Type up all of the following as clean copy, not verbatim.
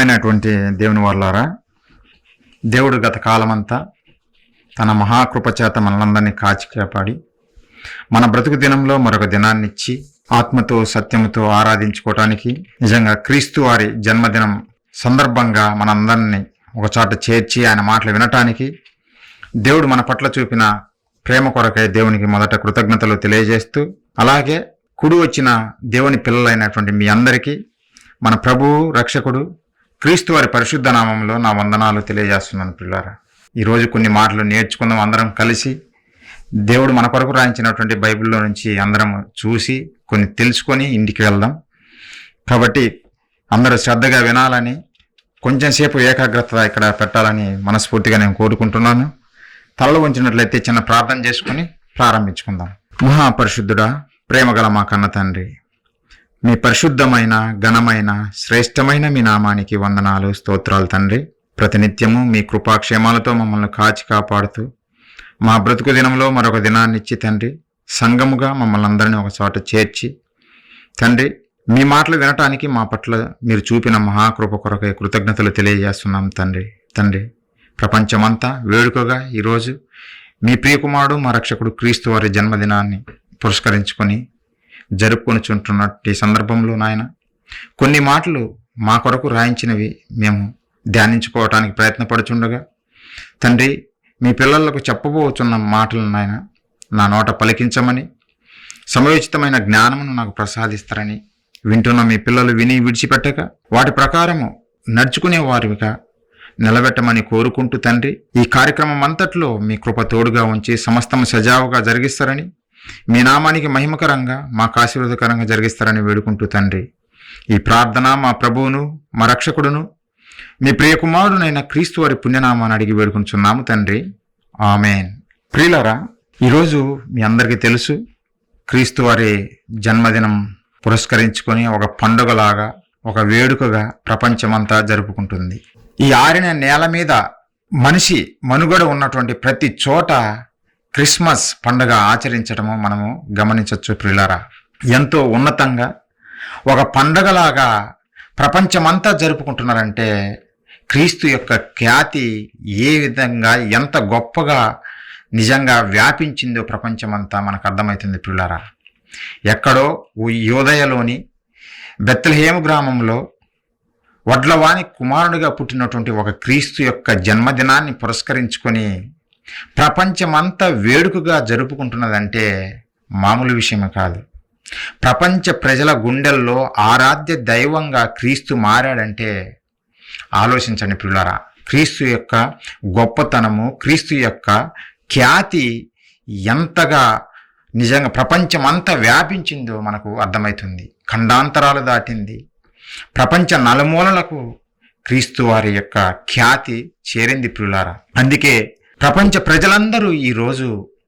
ప్రియమైనటువంటి దేవుని వాళ్ళారా, దేవుడు గత కాలమంతా తన మహాకృప చేత మనలందరినీ కాచి కాపాడి మన బ్రతుకు దినంలో మరొక దినాన్ని ఇచ్చి ఆత్మతో సత్యముతో ఆరాధించుకోవటానికి, నిజంగా క్రీస్తు వారి జన్మదినం సందర్భంగా మనందరినీ ఒకచోట చేర్చి ఆయన మాటలు వినటానికి దేవుడు మన పట్ల చూపిన ప్రేమ కొరకై దేవునికి మొదట కృతజ్ఞతలు తెలియజేస్తూ, అలాగే కుడి వచ్చిన దేవుని పిల్లలైనటువంటి మీ అందరికీ మన ప్రభువు రక్షకుడు క్రీస్తు వారి పరిశుద్ధ నామంలో నా వందనాలు తెలియజేస్తున్నాను. పిల్లారా, ఈరోజు కొన్ని మాటలు నేర్చుకుందాం. అందరం కలిసి దేవుడు మన కొరకు రాయించినటువంటి బైబిల్లో నుంచి అందరం చూసి కొన్ని తెలుసుకొని ఇంటికి వెళ్దాం. కాబట్టి అందరూ శ్రద్ధగా వినాలని, కొంచెం సేపు ఏకాగ్రత ఇక్కడ పెట్టాలని మనస్ఫూర్తిగా నేను కోరుకుంటున్నాను. తలలో ఉంచినట్లయితే చిన్న ప్రార్థన చేసుకుని ప్రారంభించుకుందాం. మహాపరిశుద్ధుడా, ప్రేమగల మా కన్న తండ్రి, మీ పరిశుద్ధమైన ఘనమైన శ్రేష్టమైన మీ నామానికి వందనాలు, స్తోత్రాలు తండ్రి. ప్రతినిత్యము మీ కృపాక్షేమాలతో మమ్మల్ని కాచి కాపాడుతూ మా బ్రతుకు దినంలో మరొక దినాన్ని ఇచ్చి తండ్రి, సంఘముగా మమ్మల్ని అందరినీ ఒక చోట చేర్చి తండ్రి, మీ మాటలు వినటానికి మా పట్ల మీరు చూపిన మహాకృప కొరకై కృతజ్ఞతలు తెలియజేస్తున్నాం తండ్రి. ప్రపంచమంతా వేడుకగా ఈరోజు మీ ప్రియకుమారుడు మా రక్షకుడు క్రీస్తు వారి జన్మదినాన్ని పురస్కరించుకొని జరుపుకొనిచుంటున్నట్టు ఈ సందర్భంలో నాయన, కొన్ని మాటలు మా కొరకు రాయించినవి మేము ధ్యానించుకోవటానికి ప్రయత్నపడుచుండగా తండ్రి, మీ పిల్లలకు చెప్పబోచున్న మాటలు నాయన నా నోట పలికించమని, సమయోచితమైన జ్ఞానమును నాకు ప్రసాదిస్తారని, వింటున్న మీ పిల్లలు విని విడిచిపెట్టక వాటి ప్రకారము నడుచుకునే వారిగా నిలబెట్టమని కోరుకుంటూ తండ్రి, ఈ కార్యక్రమం అంతట్లో మీ కృప తోడుగా ఉంచి సమస్తము సజావుగా జరిగిస్తారని, మీ నామానికి మహిమకరంగా మాకు ఆశీర్వాదకరంగా జరిగిస్తారని వేడుకుంటూ తండ్రి, ఈ ప్రార్థన మా ప్రభువును మా రక్షకుడును మీ ప్రియకుమారుడునైన క్రీస్తు వారి పుణ్యనామాన్ని అడిగి వేడుకుంటున్నాము తండ్రి, ఆమెన్. ప్రియులారా, ఈరోజు మీ అందరికీ తెలుసు, క్రీస్తు వారి జన్మదినం పురస్కరించుకొని ఒక పండుగలాగా, ఒక వేడుకగా ప్రపంచమంతా జరుపుకుంటుంది. ఈ ఆరిన నేల మీద మనిషి మనుగడ ఉన్నటువంటి ప్రతి చోట క్రిస్మస్ పండుగ ఆచరించడము మనము గమనించవచ్చు. ప్రియులారా, ఎంతో ఉన్నతంగా ఒక పండగలాగా ప్రపంచమంతా జరుపుకుంటున్నారంటే క్రీస్తు యొక్క ఖ్యాతి ఏ విధంగా ఎంత గొప్పగా నిజంగా వ్యాపించిందో ప్రపంచమంతా మనకు అర్థమవుతుంది. ప్రియులారా, ఎక్కడో యోదయలోని బెత్లెహేము గ్రామంలో వడ్లవాని కుమారుడిగా పుట్టినటువంటి ఒక క్రీస్తు యొక్క జన్మదినాన్ని పురస్కరించుకొని ప్రపంచమంతా వేడుకగా జరుపుకుంటున్నదంటే మామూలు విషయమే కాదు. ప్రపంచ ప్రజల గుండెల్లో ఆరాధ్య దైవంగా క్రీస్తు మారాడంటే ఆలోచించండి ప్రియులారా, క్రీస్తు యొక్క గొప్పతనము, క్రీస్తు యొక్క ఖ్యాతి ఎంతగా నిజంగా ప్రపంచమంతా వ్యాపించిందో మనకు అర్థమవుతుంది. ఖండాంతరాలు దాటింది. ప్రపంచ నలుమూలలకు క్రీస్తు వారి యొక్క ఖ్యాతి చేరింది ప్రియులారా. అందుకే ప్రపంచ ప్రజలందరూ ఈరోజు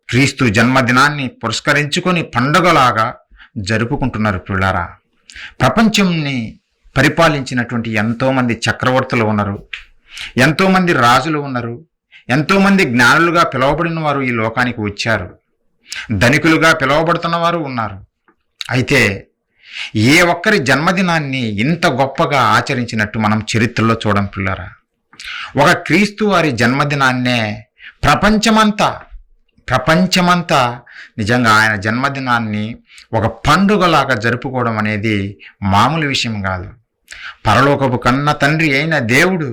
క్రీస్తు జన్మదినాన్ని పురస్కరించుకొని పండుగలాగా జరుపుకుంటున్నారు ప్రియులారా. ప్రపంచంని పరిపాలించినటువంటి ఎంతోమంది చక్రవర్తులు ఉన్నారు, ఎంతోమంది రాజులు ఉన్నారు, ఎంతోమంది జ్ఞానులుగా పిలువబడిన వారు ఈ లోకానికి వచ్చారు, ధనికులుగా పిలువబడుతున్న వారు ఉన్నారు. అయితే ఏ ఒక్కరి జన్మదినాన్ని ఇంత గొప్పగా ఆచరించినట్టు మనం చరిత్రలో చూడం పిల్లరా. ఒక క్రీస్తు వారి జన్మదినాన్నే ప్రపంచమంతా నిజంగా ఆయన జన్మదినాన్ని ఒక పండుగలాగా జరుపుకోవడం అనేది మామూలు విషయం కాదు. పరలోకపు కన్న తండ్రి అయిన దేవుడు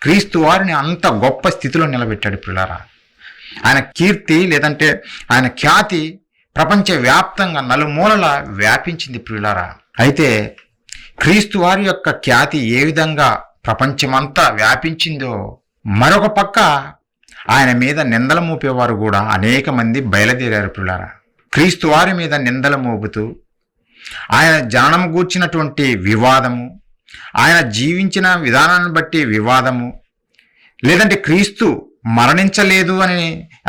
క్రీస్తు వారిని అంత గొప్ప స్థితిలో నిలబెట్టాడు పిల్లరా. ఆయన కీర్తి లేదంటే ఆయన ఖ్యాతి ప్రపంచవ్యాప్తంగా నలుమూలలా వ్యాపించింది ప్రియులారా. అయితే క్రీస్తు వారి యొక్క ఖ్యాతి ఏ విధంగా ప్రపంచమంతా వ్యాపించిందో, మరొక పక్క ఆయన మీద నిందలు మోపేవారు కూడా అనేక మంది బయలుదేరారు ప్రియులారా. క్రీస్తు వారి మీద నిందలు మోపుతూ ఆయన జననం గూర్చినటువంటి వివాదము, ఆయన జీవించిన విధానాన్ని బట్టి వివాదము, లేదంటే క్రీస్తు మరణించలేదు అని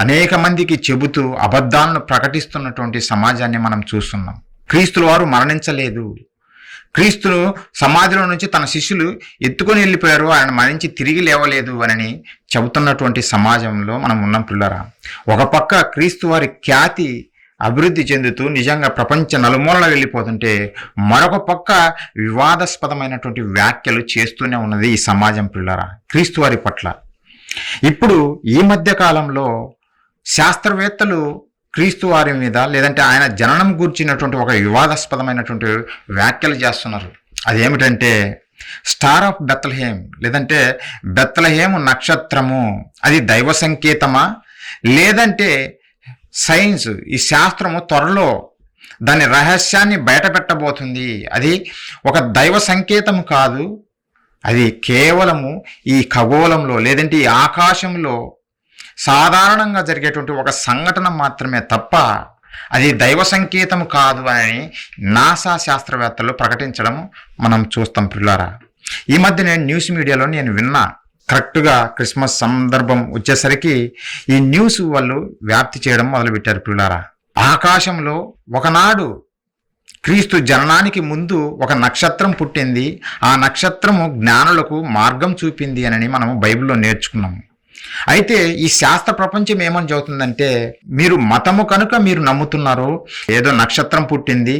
అనేక మందికి చెబుతూ అబద్ధాలను ప్రకటిస్తున్నటువంటి సమాజాన్ని మనం చూస్తున్నాం. క్రీస్తుల వారు మరణించలేదు, క్రీస్తును సమాధిలో నుంచి తన శిష్యులు ఎత్తుకొని వెళ్ళిపోయారు, ఆయన మరణించి తిరిగి లేవలేదు అని చెబుతున్నటువంటి సమాజంలో మనం ఉన్నాం పిల్లరా. ఒక పక్క క్రీస్తు వారి ఖ్యాతి అభివృద్ధి చెందుతూ నిజంగా ప్రపంచ నలుమూలన వెళ్ళిపోతుంటే మరొక పక్క వివాదాస్పదమైనటువంటి వ్యాఖ్యలు చేస్తూనే ఉన్నది ఈ సమాజం పిల్లరా క్రీస్తు వారి పట్ల. ఇప్పుడు ఈ మధ్య కాలంలో శాస్త్రవేత్తలు క్రీస్తు వారి మీద లేదంటే ఆయన జననం గూర్చినటువంటి ఒక వివాదాస్పదమైనటువంటి వ్యాఖ్యలు చేస్తున్నారు. అదేమిటంటే స్టార్ ఆఫ్ బెత్లహేమ్ లేదంటే బెత్లహేము నక్షత్రము అది దైవ సంకేతమా, లేదంటే సైన్స్ ఈ శాస్త్రము త్వరలో దాని రహస్యాన్ని బయట పెట్టబోతుంది, అది ఒక దైవ సంకేతము కాదు, అది కేవలము ఈ ఖగోళంలో లేదంటే ఈ ఆకాశంలో సాధారణంగా జరిగేటువంటి ఒక సంఘటన మాత్రమే తప్ప అది దైవ సంకేతం కాదు అని నాసా శాస్త్రవేత్తలు ప్రకటించడం మనం చూస్తాం పిల్లారా. ఈ మధ్య నేను న్యూస్ మీడియాలో నేను విన్నా, కరెక్ట్గా క్రిస్మస్ సందర్భం వచ్చేసరికి ఈ న్యూస్ వాళ్ళు వ్యాప్తి చేయడం మొదలుపెట్టారు పిల్లారా. ఆకాశంలో ఒకనాడు క్రీస్తు జననానికి ముందు ఒక నక్షత్రం పుట్టింది, ఆ నక్షత్రము జ్ఞానులకు మార్గం చూపింది అని మనము బైబిల్లో నేర్చుకున్నాము. అయితే ఈ శాస్త్ర ప్రపంచం ఏమని చెబుతుందంటే, మీరు మతము కనుక మీరు నమ్ముతున్నారు, ఏదో నక్షత్రం పుట్టింది,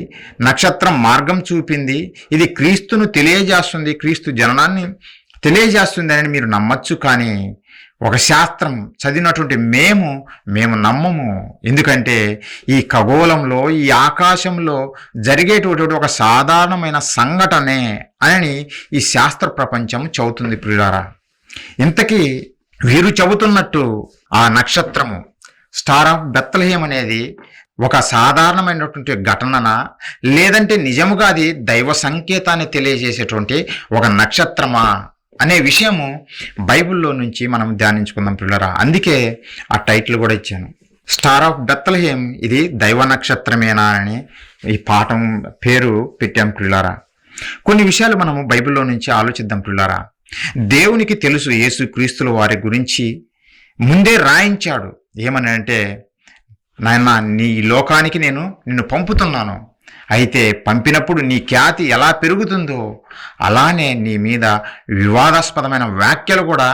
నక్షత్రం మార్గం చూపింది, ఇది క్రీస్తును తెలియజేస్తుంది, క్రీస్తు జననాన్ని తెలియజేస్తుంది అని మీరు నమ్మచ్చు. కానీ ఒక శాస్త్రం చదివినటువంటి మేము నమ్మము. ఎందుకంటే ఈ ఖగోళంలో ఈ ఆకాశంలో జరిగేటటువంటి ఒక సాధారణమైన సంఘటనే అని ఈ శాస్త్ర ప్రపంచం చెబుతుంది ప్రియులారా. ఇంతకీ వీరు చెబుతున్నట్టు ఆ నక్షత్రము స్టార్ ఆఫ్ బెత్లహేమ్ అనేది ఒక సాధారణమైనటువంటి ఘటననా, లేదంటే నిజముగా అది దైవ సంకేతాన్ని తెలియజేసేటువంటి ఒక నక్షత్రమా అనే విషయము బైబిల్లో నుంచి మనం ధ్యానించుకుందాం పిల్లరా. అందుకే ఆ టైటిల్ కూడా ఇచ్చాను, స్టార్ ఆఫ్ బెత్లహేమ్ ఇది దైవ నక్షత్రమేనా అని ఈ పాఠం పేరు పెట్టాం పిల్లరా. కొన్ని విషయాలు మనము బైబిల్లో నుంచి ఆలోచిద్దాం పిల్లరా. దేవునికి తెలుసు యేసు క్రీస్తుల వారి గురించి ముందే రాయించాడు. ఏమని అంటే, నాయన నీ లోకానికి నేను నిన్ను పంపుతున్నాను, అయితే పంపినప్పుడు నీ ఖ్యాతి ఎలా పెరుగుతుందో అలానే నీ మీద వివాదాస్పదమైన వ్యాఖ్యలు కూడా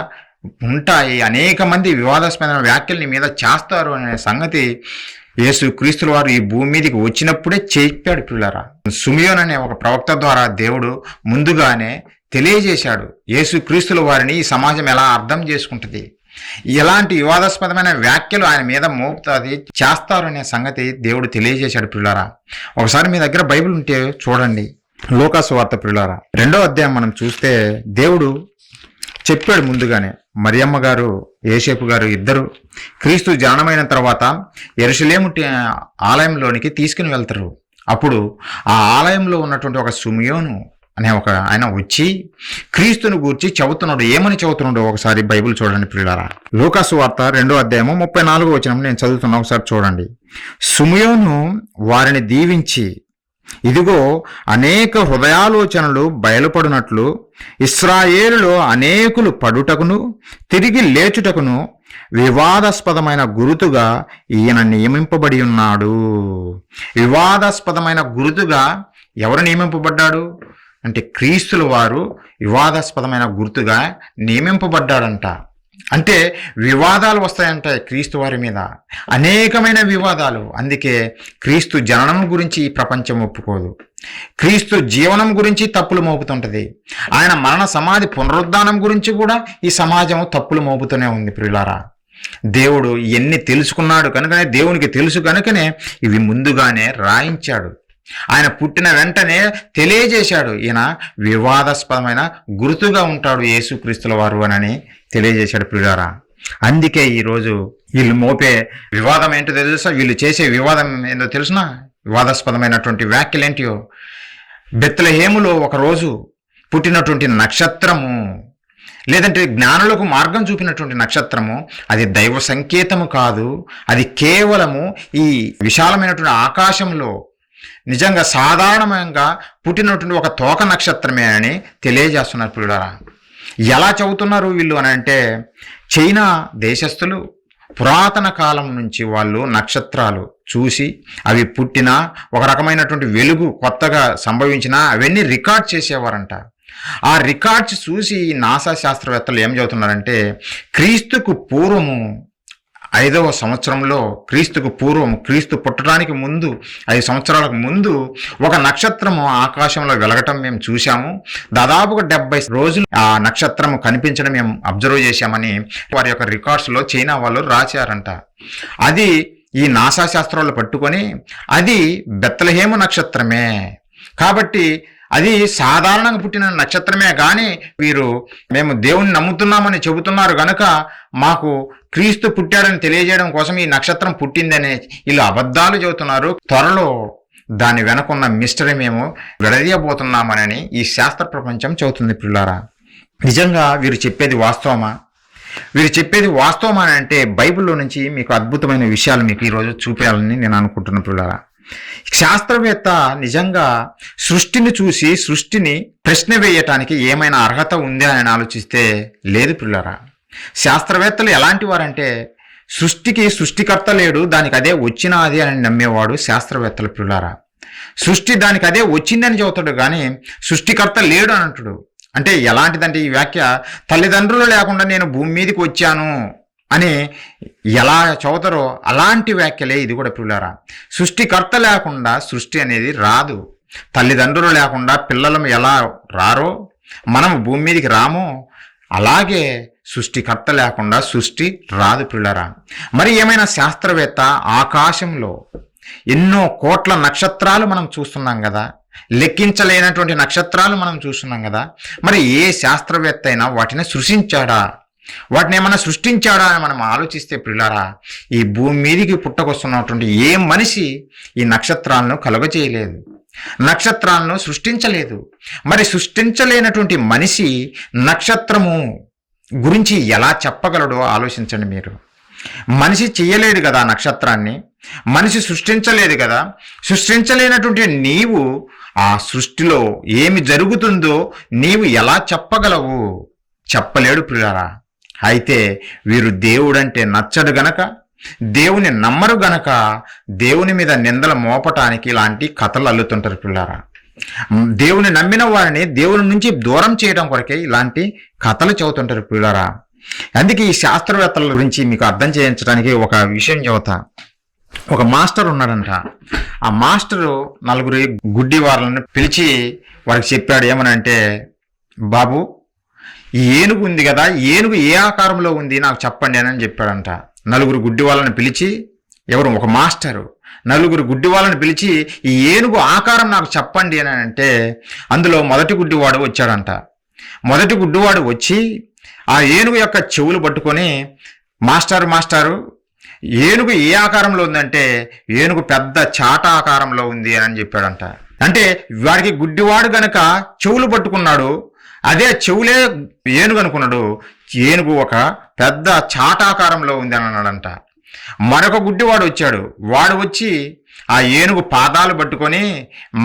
ఉంటాయి, అనేక మంది వివాదాస్పదమైన వ్యాఖ్యలు నీ మీద చేస్తారు అనే సంగతి యేసు క్రీస్తుల వారు ఈ భూమి మీదకి వచ్చినప్పుడే చెప్పాడు పిల్లరా. సుమియోన్ అనే ఒక ప్రవక్త ద్వారా దేవుడు ముందుగానే తెలియజేశాడు యేసు క్రీస్తుల వారిని ఈ సమాజం ఎలా అర్థం చేసుకుంటుంది, ఎలాంటి వివాదాస్పదమైన వ్యాఖ్యలు ఆయన మీద మోపుతుంది చేస్తారు అనే సంగతి దేవుడు తెలియజేశాడు పిల్లారా. ఒకసారి మీ దగ్గర బైబిల్ ఉంటే చూడండి, లూకా సువార్త పిల్లారా 2వ అధ్యాయం మనం చూస్తే దేవుడు చెప్పాడు ముందుగానే. మరియమ్మ గారు యేసేపు గారు ఇద్దరు క్రీస్తు జననమైన తర్వాత యెరూషలేము ఆలయంలోనికి తీసుకుని వెళ్తారు. అప్పుడు ఆ ఆలయంలో ఉన్నటువంటి ఒక సుమియోను అనే ఒక ఆయన వచ్చి క్రీస్తుని గూర్చి చెబుతున్నాడు. ఏమని చెబుతున్నాడు ఒకసారి బైబిల్ చూడండి పిల్లారా. లూకా సువార్త 2వ అధ్యాయము 34వ వచనం నేను చదువుతున్నా, ఒకసారి చూడండి. సుమియోను వారిని దీవించి, ఇదిగో అనేక హృదయాలోచనలు బయలుపడినట్లు ఇశ్రాయేలులో అనేకులు పడుటకును తిరిగి లేచుటకును వివాదాస్పదమైన గురుతుగా ఈయన నియమింపబడి ఉన్నాడు. వివాదాస్పదమైన గురుతుగా ఎవరు నియమింపబడ్డాడు అంటే క్రీస్తుల వారు వివాదాస్పదమైన గుర్తుగా నియమింపబడ్డాడంట. అంటే వివాదాలు వస్తాయంట క్రీస్తు వారి మీద, అనేకమైన వివాదాలు. అందుకే క్రీస్తు జననం గురించి ఈ ప్రపంచం ఒప్పుకోదు, క్రీస్తు జీవనం గురించి తప్పులు మోపుతుంటది, ఆయన మరణ సమాధి పునరుద్ధానం గురించి కూడా ఈ సమాజం తప్పులు మోపుతూనే ఉంది ప్రియులారా. దేవుడు ఇవన్నీ తెలుసుకున్నాడు కనుకనే, దేవునికి తెలుసు కనుకనే ఇవి ముందుగానే రాయించాడు. ఆయన పుట్టిన వెంటనే తెలియజేశాడు, ఈయన వివాదాస్పదమైన గుర్తుగా ఉంటాడు యేసుక్రీస్తుల వారు అని తెలియజేశాడు ప్రియులారా. అందుకే ఈరోజు వీళ్ళు మోపే వివాదం ఏంటో తెలుసా, వీళ్ళు చేసే వివాదం ఏంటో తెలుసునా, వివాదాస్పదమైనటువంటి వ్యాఖ్యలు ఏంటియో. బెత్లెహేములో ఒకరోజు పుట్టినటువంటి నక్షత్రము, లేదంటే జ్ఞానులకు మార్గం చూపినటువంటి నక్షత్రము, అది దైవ సంకేతము కాదు, అది కేవలము ఈ విశాలమైనటువంటి ఆకాశంలో నిజంగా సాధారణంగా పుట్టినటువంటి ఒక తోక నక్షత్రమే అని తెలియజేస్తున్నారు పిల్లరా. ఎలా చెబుతున్నారు వీళ్ళు అని అంటే, చైనా దేశస్థులు పురాతన కాలం నుంచి వాళ్ళు నక్షత్రాలు చూసి అవి పుట్టినా ఒక రకమైనటువంటి వెలుగు కొత్తగా సంభవించినా అవన్నీ రికార్డ్ చేసేవారంట. ఆ రికార్డ్స్ చూసి నాసా శాస్త్రవేత్తలు ఏం చెబుతున్నారంటే, క్రీస్తుకు పూర్వము 5వ సంవత్సరంలో క్రీస్తుకు పూర్వం, క్రీస్తు పుట్టడానికి ముందు 5 సంవత్సరాలకు ముందు ఒక నక్షత్రము ఆకాశంలో వెలగటం మేము చూసాము. దాదాపుగా 70 రోజులు ఆ నక్షత్రము కనిపించడం మేము అబ్జర్వ్ చేశామని వారి యొక్క రికార్డ్స్లో చైనా వాళ్ళు రాశారంట. అది ఈ నాసా శాస్త్రాలు పట్టుకొని అది బెత్లెహేము నక్షత్రమే, కాబట్టి అది సాధారణంగా పుట్టిన నక్షత్రమే కానీ వీరు మేము దేవుణ్ణి నమ్ముతున్నామని చెబుతున్నారు గనక మాకు క్రీస్తు పుట్టాడని తెలియజేయడం కోసం ఈ నక్షత్రం పుట్టిందని వీళ్ళు అబద్ధాలు చెబుతున్నారు. త్వరలో దాని వెనకున్న మిస్టరీ మేము విడదీయబోతున్నామని ఈ శాస్త్ర ప్రపంచం చెబుతుంది. పిల్లారా, నిజంగా వీరు చెప్పేది వాస్తవమా? వీరు చెప్పేది వాస్తవమా అంటే బైబిల్లో నుంచి మీకు అద్భుతమైన విషయాలు మీకు ఈరోజు చూపేయాలని నేను అనుకుంటున్నాను. పిల్లారా, శాస్త్రవేత్త నిజంగా సృష్టిని చూసి సృష్టిని ప్రశ్న వేయటానికి ఏమైనా అర్హత ఉందా అని ఆలోచిస్తే లేదు. పిల్లారా, శాస్త్రవేత్తలు ఎలాంటి వారంటే సృష్టికి సృష్టికర్త లేడు, దానికి అదే వచ్చినది అని నమ్మేవాడు శాస్త్రవేత్తలు. పిల్లారా, సృష్టి దానికి అదే వచ్చిందని చెబుతాడు కానీ సృష్టికర్త లేడు అని అంటాడు. అంటే ఎలాంటిదంటే ఈ వ్యాఖ్య, తల్లిదండ్రులు లేకుండా నేను భూమి మీదకి వచ్చాను అని ఎలా చదువుతారో అలాంటి వ్యాఖ్యలే ఇది కూడా. పిల్లారా, సృష్టికర్త లేకుండా సృష్టి అనేది రాదు. తల్లిదండ్రులు లేకుండా పిల్లలు ఎలా రారో మనం భూమి మీదకి రామో అలాగే సృష్టికర్త లేకుండా సృష్టి రాదు. పిల్లారా, మరి ఏమైనా శాస్త్రవేత్త ఆకాశంలో ఎన్నో కోట్ల నక్షత్రాలు మనం చూస్తున్నాం కదా, లెక్కించలేనటువంటి నక్షత్రాలు మనం చూస్తున్నాం కదా, మరి ఏ శాస్త్రవేత్త అయినా వాటిని సృష్టించాడా? వాటిని ఏమైనా సృష్టించాడా అని మనం ఆలోచిస్తే పిల్లారా, ఈ భూమి మీదికి పుట్టకొస్తున్నటువంటి ఏ మనిషి ఈ నక్షత్రాలను కలుగజేయలేదు, నక్షత్రాలను సృష్టించలేదు. మరి సృష్టించలేనటువంటి మనిషి నక్షత్రము గురించి ఎలా చెప్పగలడో ఆలోచించండి మీరు. మనిషి చెయ్యలేదు కదా నక్షత్రాన్ని, మనిషి సృష్టించలేదు కదా. సృష్టించలేనటువంటి నీవు ఆ సృష్టిలో ఏమి జరుగుతుందో నీవు ఎలా చెప్పగలవు? చెప్పలేడు పిల్లారా. అయితే వీరు దేవుడంటే నచ్చడు గనక, దేవుని నమ్మరు గనక దేవుని మీద నిందలు మోపటానికి ఇలాంటి కథలు అల్లుతుంటారు. పిల్లారా, దేవుని నమ్మిన వారిని దేవుని నుంచి దూరం చేయడం కొరకే ఇలాంటి కథలు చదువుతుంటారు. పిల్లారా, అందుకే ఈ శాస్త్రవేత్తల గురించి మీకు అర్థం చేయించడానికి ఒక విషయం చెబుతా. ఒక మాస్టర్ ఉన్నాడంట. ఆ మాస్టరు 4 గుడ్డి వారిని పిలిచి వారికి చెప్పాడు. ఏమనంటే, బాబు, ఈ ఏనుగు ఉంది కదా, ఏనుగు ఏ ఆకారంలో ఉంది నాకు చెప్పండి అని చెప్పాడంట. 4 గుడ్డి వాళ్ళని పిలిచి, ఒక మాస్టరు 4 గుడ్డి వాళ్ళని పిలిచి ఈ ఏనుగు ఆకారం నాకు చెప్పండి అని అంటే అందులో మొదటి గుడ్డివాడు వచ్చాడంట. మొదటి గుడ్డివాడు వచ్చి ఆ ఏనుగు యొక్క చెవులు పట్టుకొని, మాస్టారు ఏనుగు ఏ ఆకారంలో ఉందంటే ఏనుగు పెద్ద చాట ఆకారంలో ఉంది అని చెప్పాడంట. అంటే వాడికి గుడ్డివాడు గనక చెవులు పట్టుకున్నాడు, అదే చెవులే ఏనుగు అనుకున్నాడు. ఏనుగు ఒక పెద్ద చాటాకారంలో ఉంది అని అన్నాడంట. మరొక గుడ్డివాడు వచ్చాడు. వాడు వచ్చి ఆ ఏనుగు పాదాలు పట్టుకొని,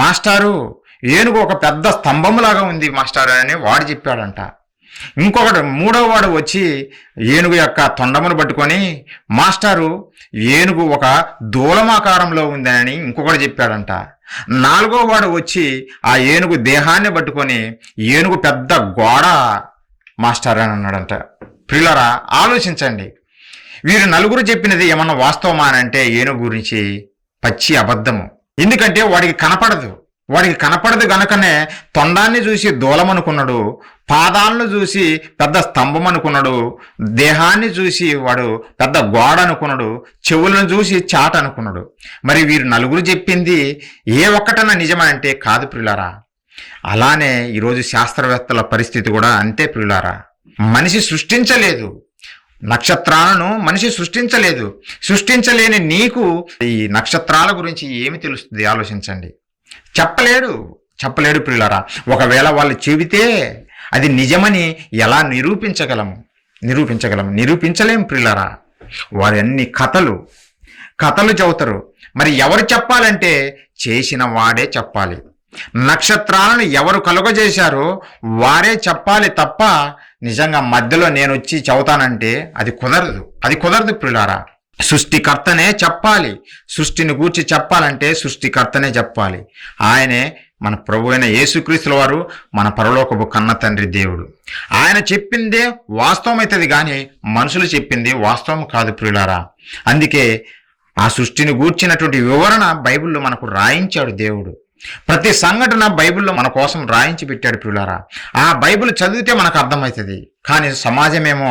మాస్టారు ఏనుగు ఒక పెద్ద స్తంభంలాగా ఉంది మాస్టారు అని వాడు చెప్పాడంట. ఇంకొకడు 3వ వాడు వచ్చి ఏనుగు యొక్క తొండమును పట్టుకొని, మాస్టారు ఏనుగు ఒక దూలమాకారంలో ఉందని ఇంకొకడు చెప్పాడంట. 4వ వాడు వచ్చి ఆ ఏనుగు దేహాన్ని పట్టుకొని ఏనుగు పెద్ద గోడ మాస్టర్ అని అన్నాడంట. పిల్లరా, ఆలోచించండి, వీరు 4 చెప్పినది ఏమన్నా వాస్తవమా అంటే ఏనుగు గురించి పచ్చి అబద్ధము. ఎందుకంటే వాడికి కనపడదు గనకనే తొండాన్ని చూసి దూలం అనుకున్నాడు, పాదాలను చూసి పెద్ద స్తంభం అనుకున్నాడు, దేహాన్ని చూసి వాడు పెద్ద గోడ అనుకున్నాడు, చెవులను చూసి చాట అనుకున్నాడు. మరి వీరు 4 చెప్పింది ఏ ఒక్కటన్నా నిజమా అంటే కాదు ప్రియులారా. అలానే ఈరోజు శాస్త్రవేత్తల పరిస్థితి కూడా అంతే ప్రియులారా. మనిషి సృష్టించలేదు, నక్షత్రాలను మనిషి సృష్టించలేదు. సృష్టించలేని నీకు ఈ నక్షత్రాల గురించి ఏమి తెలుస్తుంది? ఆలోచించండి. చెప్పలేడు ప్రియులారా. ఒకవేళ వాళ్ళు చెబితే అది నిజమని ఎలా నిరూపించలేం ప్రియులారా. వారి అన్ని కథలు చెబుతారు. మరి ఎవరు చెప్పాలంటే చేసిన వాడే చెప్పాలి. నక్షత్రాలను ఎవరు కలుగజేశారో వారే చెప్పాలి తప్ప నిజంగా మధ్యలో నేను వచ్చి చెబుతానంటే అది కుదరదు ప్రియులారా. సృష్టికర్తనే చెప్పాలి. సృష్టిని గూర్చి చెప్పాలంటే సృష్టికర్తనే చెప్పాలి. ఆయనే మన ప్రభు అయిన యేసుక్రీస్తుల వారు మన పరలోకపు కన్న తండ్రి దేవుడు. ఆయన చెప్పిందే వాస్తవం అవుతుంది కానీ మనుషులు చెప్పింది వాస్తవం కాదు ప్రియులారా. అందుకే ఆ సృష్టిని గూర్చినటువంటి వివరణ బైబిల్లో మనకు రాయించాడు దేవుడు. ప్రతి సంఘటన బైబిల్లో మన కోసం రాయించి పెట్టాడు ప్రియులారా. ఆ బైబిల్ చదివితే మనకు అర్థమవుతుంది. కానీ సమాజమేమో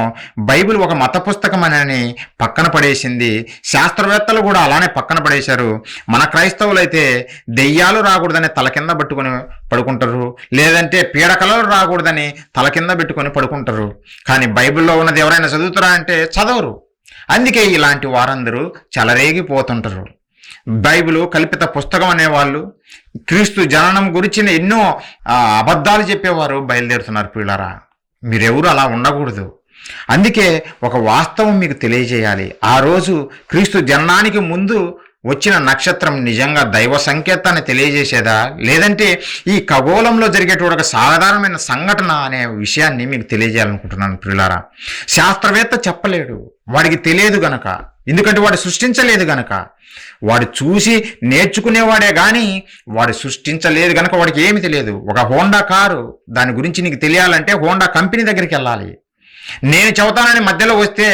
బైబిల్ ఒక మత పుస్తకం అని పక్కన పడేసింది. శాస్త్రవేత్తలు కూడా అలానే పక్కన పడేశారు. మన క్రైస్తవులు అయితే దెయ్యాలు రాకూడదని తల కింద పెట్టుకొని పడుకుంటారు, లేదంటే పీడకలలు రాకూడదని తల కింద పెట్టుకొని పడుకుంటారు. కానీ బైబిల్లో ఉన్నది ఎవరైనా చదువుతారా అంటే చదవరు. అందుకే ఇలాంటి వారందరూ చెలరేగిపోతుంటారు. బైబిలు కల్పిత పుస్తకం అనేవాళ్ళు, క్రీస్తు జననం గురించిన ఎన్నో అబద్ధాలు చెప్పేవారు బయలుదేరుతున్నారు పిల్లరా. మీరెవరు అలా ఉండకూడదు. అందుకే ఒక వాస్తవం మీకు తెలియజేయాలి. ఆ రోజు క్రీస్తు జననానికి ముందు వచ్చిన నక్షత్రం నిజంగా దైవ సంకేతాన్ని తెలియజేసేదా, లేదంటే ఈ ఖగోళంలో జరిగేటువంటి ఒక సాధారణమైన సంఘటన అనే విషయాన్ని మీకు తెలియజేయాలనుకుంటున్నాను ప్రియులారా. శాస్త్రవేత్త చెప్పలేడు, వాడికి తెలియదు గనక. ఎందుకంటే వాడు సృష్టించలేదు గనక. వాడు చూసి నేర్చుకునేవాడే కానీ వాడు సృష్టించలేదు గనక వాడికి ఏమి తెలియదు. ఒక హోండా కారు దాని గురించి నీకు తెలియాలంటే హోండా కంపెనీ దగ్గరికి వెళ్ళాలి. నేను చెబుతానని మధ్యలో వస్తే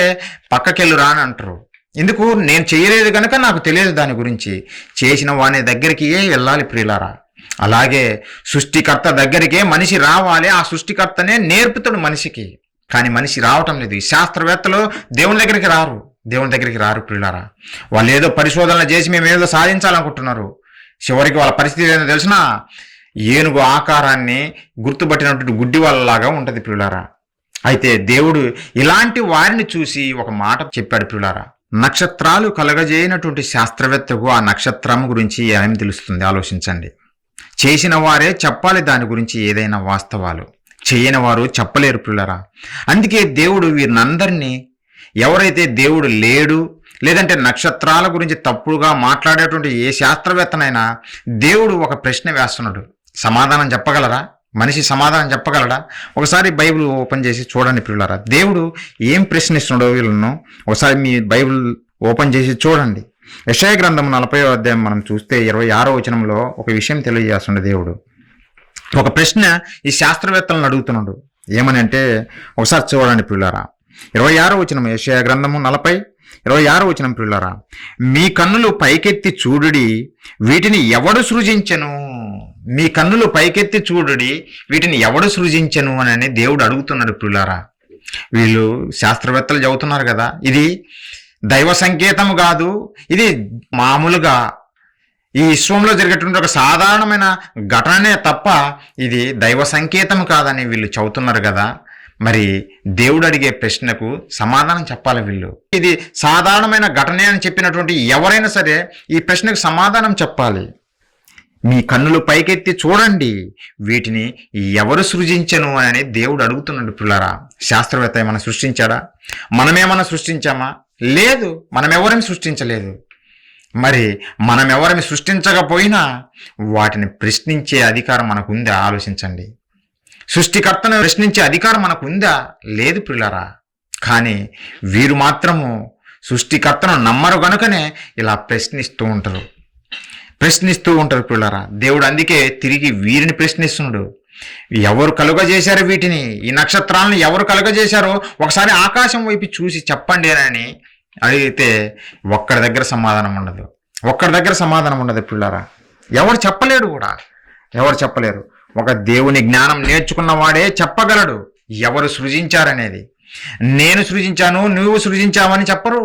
పక్కకెళ్ళు రాని అంటారు. ఎందుకు? నేను చేయలేదు గనక నాకు తెలియదు దాని గురించి. చేసిన వాని దగ్గరికి వెళ్ళాలి ప్రియులారా. అలాగే సృష్టికర్త దగ్గరికే మనిషి రావాలి. ఆ సృష్టికర్తనే నేర్పుతాడు మనిషికి. కానీ మనిషి రావటం లేదు. శాస్త్రవేత్తలు దేవుని దగ్గరికి రారు ప్రియులారా. వాళ్ళు ఏదో పరిశోధనలు చేసి మేము ఏదో సాధించాలనుకుంటున్నారు. చివరికి వాళ్ళ పరిస్థితి ఏదో తెలిసినా ఏనుగు ఆకారాన్ని గుర్తుపట్టినటువంటి గుడ్డి వాళ్ళలాగా ఉంటుంది ప్రియులారా. అయితే దేవుడు ఇలాంటి వారిని చూసి ఒక మాట చెప్పాడు ప్రియులారా. నక్షత్రాలు కలగజేయనటువంటి శాస్త్రవేత్తకు ఆ నక్షత్రం గురించి ఏమేమి తెలుస్తుంది ఆలోచించండి. చేసిన వారే చెప్పాలి దాని గురించి ఏదైనా వాస్తవాలు. చేయని వారు చెప్పలేరు ప్రియులారా. అందుకే దేవుడు వీరినందరినీ, ఎవరైతే దేవుడు లేడు లేదంటే నక్షత్రాల గురించి తప్పుగా మాట్లాడేటువంటి ఏ శాస్త్రవేత్తనైనా దేవుడు ఒక ప్రశ్న వేస్తున్నాడు. సమాధానం చెప్పగలరా? మనిషి సమాధానం చెప్పగలడా? ఒకసారి బైబిల్ ఓపెన్ చేసి చూడండి ప్రియులారా. దేవుడు ఏం ప్రశ్నిస్తున్నాడో వీళ్ళను ఒకసారి మీ బైబిల్ ఓపెన్ చేసి చూడండి. యెషయా గ్రంథం 40వ అధ్యాయం మనం చూస్తే 26వ వచనంలో ఒక విషయం తెలియజేస్తున్నాడు దేవుడు. ఒక ప్రశ్న ఈ శాస్త్రవేత్తలను అడుగుతున్నాడు. ఏమని అంటే ఒకసారి చూడండి ప్రియులారా. 26వ వచనం, యెషయా గ్రంథము 40:26వ వచనం ప్రియులారా. మీ కన్నులు పైకెత్తి చూడుడి, వీటిని ఎవడు సృజించెను? మీ కన్నులు పైకెత్తి చూడుడి, వీటిని ఎవడు సృజించెను అని దేవుడు అడుగుతున్నాడు ప్రియులారా. వీళ్ళు శాస్త్రవేత్తలు చెబుతున్నారు కదా, ఇది దైవ సంకేతం కాదు, ఇది మామూలుగా ఈ విశ్వంలో జరిగేటువంటి ఒక సాధారణమైన ఘటననే తప్ప ఇది దైవ సంకేతం కాదని వీళ్ళు చెబుతున్నారు కదా. మరి దేవుడు అడిగే ప్రశ్నకు సమాధానం చెప్పాలి వీళ్ళు. ఇది సాధారణమైన ఘటనే అని చెప్పినటువంటి ఎవరైనా సరే ఈ ప్రశ్నకు సమాధానం చెప్పాలి. మీ కన్నులు పైకెత్తి చూడండి, వీటిని ఎవరు సృజించను అని దేవుడు అడుగుతున్నాడు పిల్లరా. శాస్త్రవేత్త ఏమైనా సృష్టించాడా? మనమేమన్నా సృష్టించామా? లేదు, మనమెవరిని సృష్టించలేదు. మరి మనమెవరిని సృష్టించకపోయినా వాటిని ప్రశ్నించే అధికారం మనకు ఉందా? ఆలోచించండి. సృష్టికర్తను ప్రశ్నించే అధికారం మనకు ఉందా? లేదు పిల్లరా. కానీ వీరు మాత్రము సృష్టికర్తను నమ్మరు గనుకనే ఇలా ప్రశ్నిస్తూ ఉంటారు పిల్లరా. దేవుడు అందుకే తిరిగి వీరిని ప్రశ్నిస్తున్నాడు. ఎవరు కలుగజేశారు వీటిని? ఈ నక్షత్రాలను ఎవరు కలుగజేశారో ఒకసారి ఆకాశం వైపు చూసి చెప్పండి అని అడిగితే ఒక్కడి దగ్గర సమాధానం ఉండదు పిల్లరా. ఎవరు చెప్పలేడు కూడా, ఎవరు చెప్పలేరు. ఒక దేవుని జ్ఞానం నేర్చుకున్న వాడే చెప్పగలడు ఎవరు సృజించారనేది. నేను సృజించాను, నువ్వు సృజించావని చెప్పరు.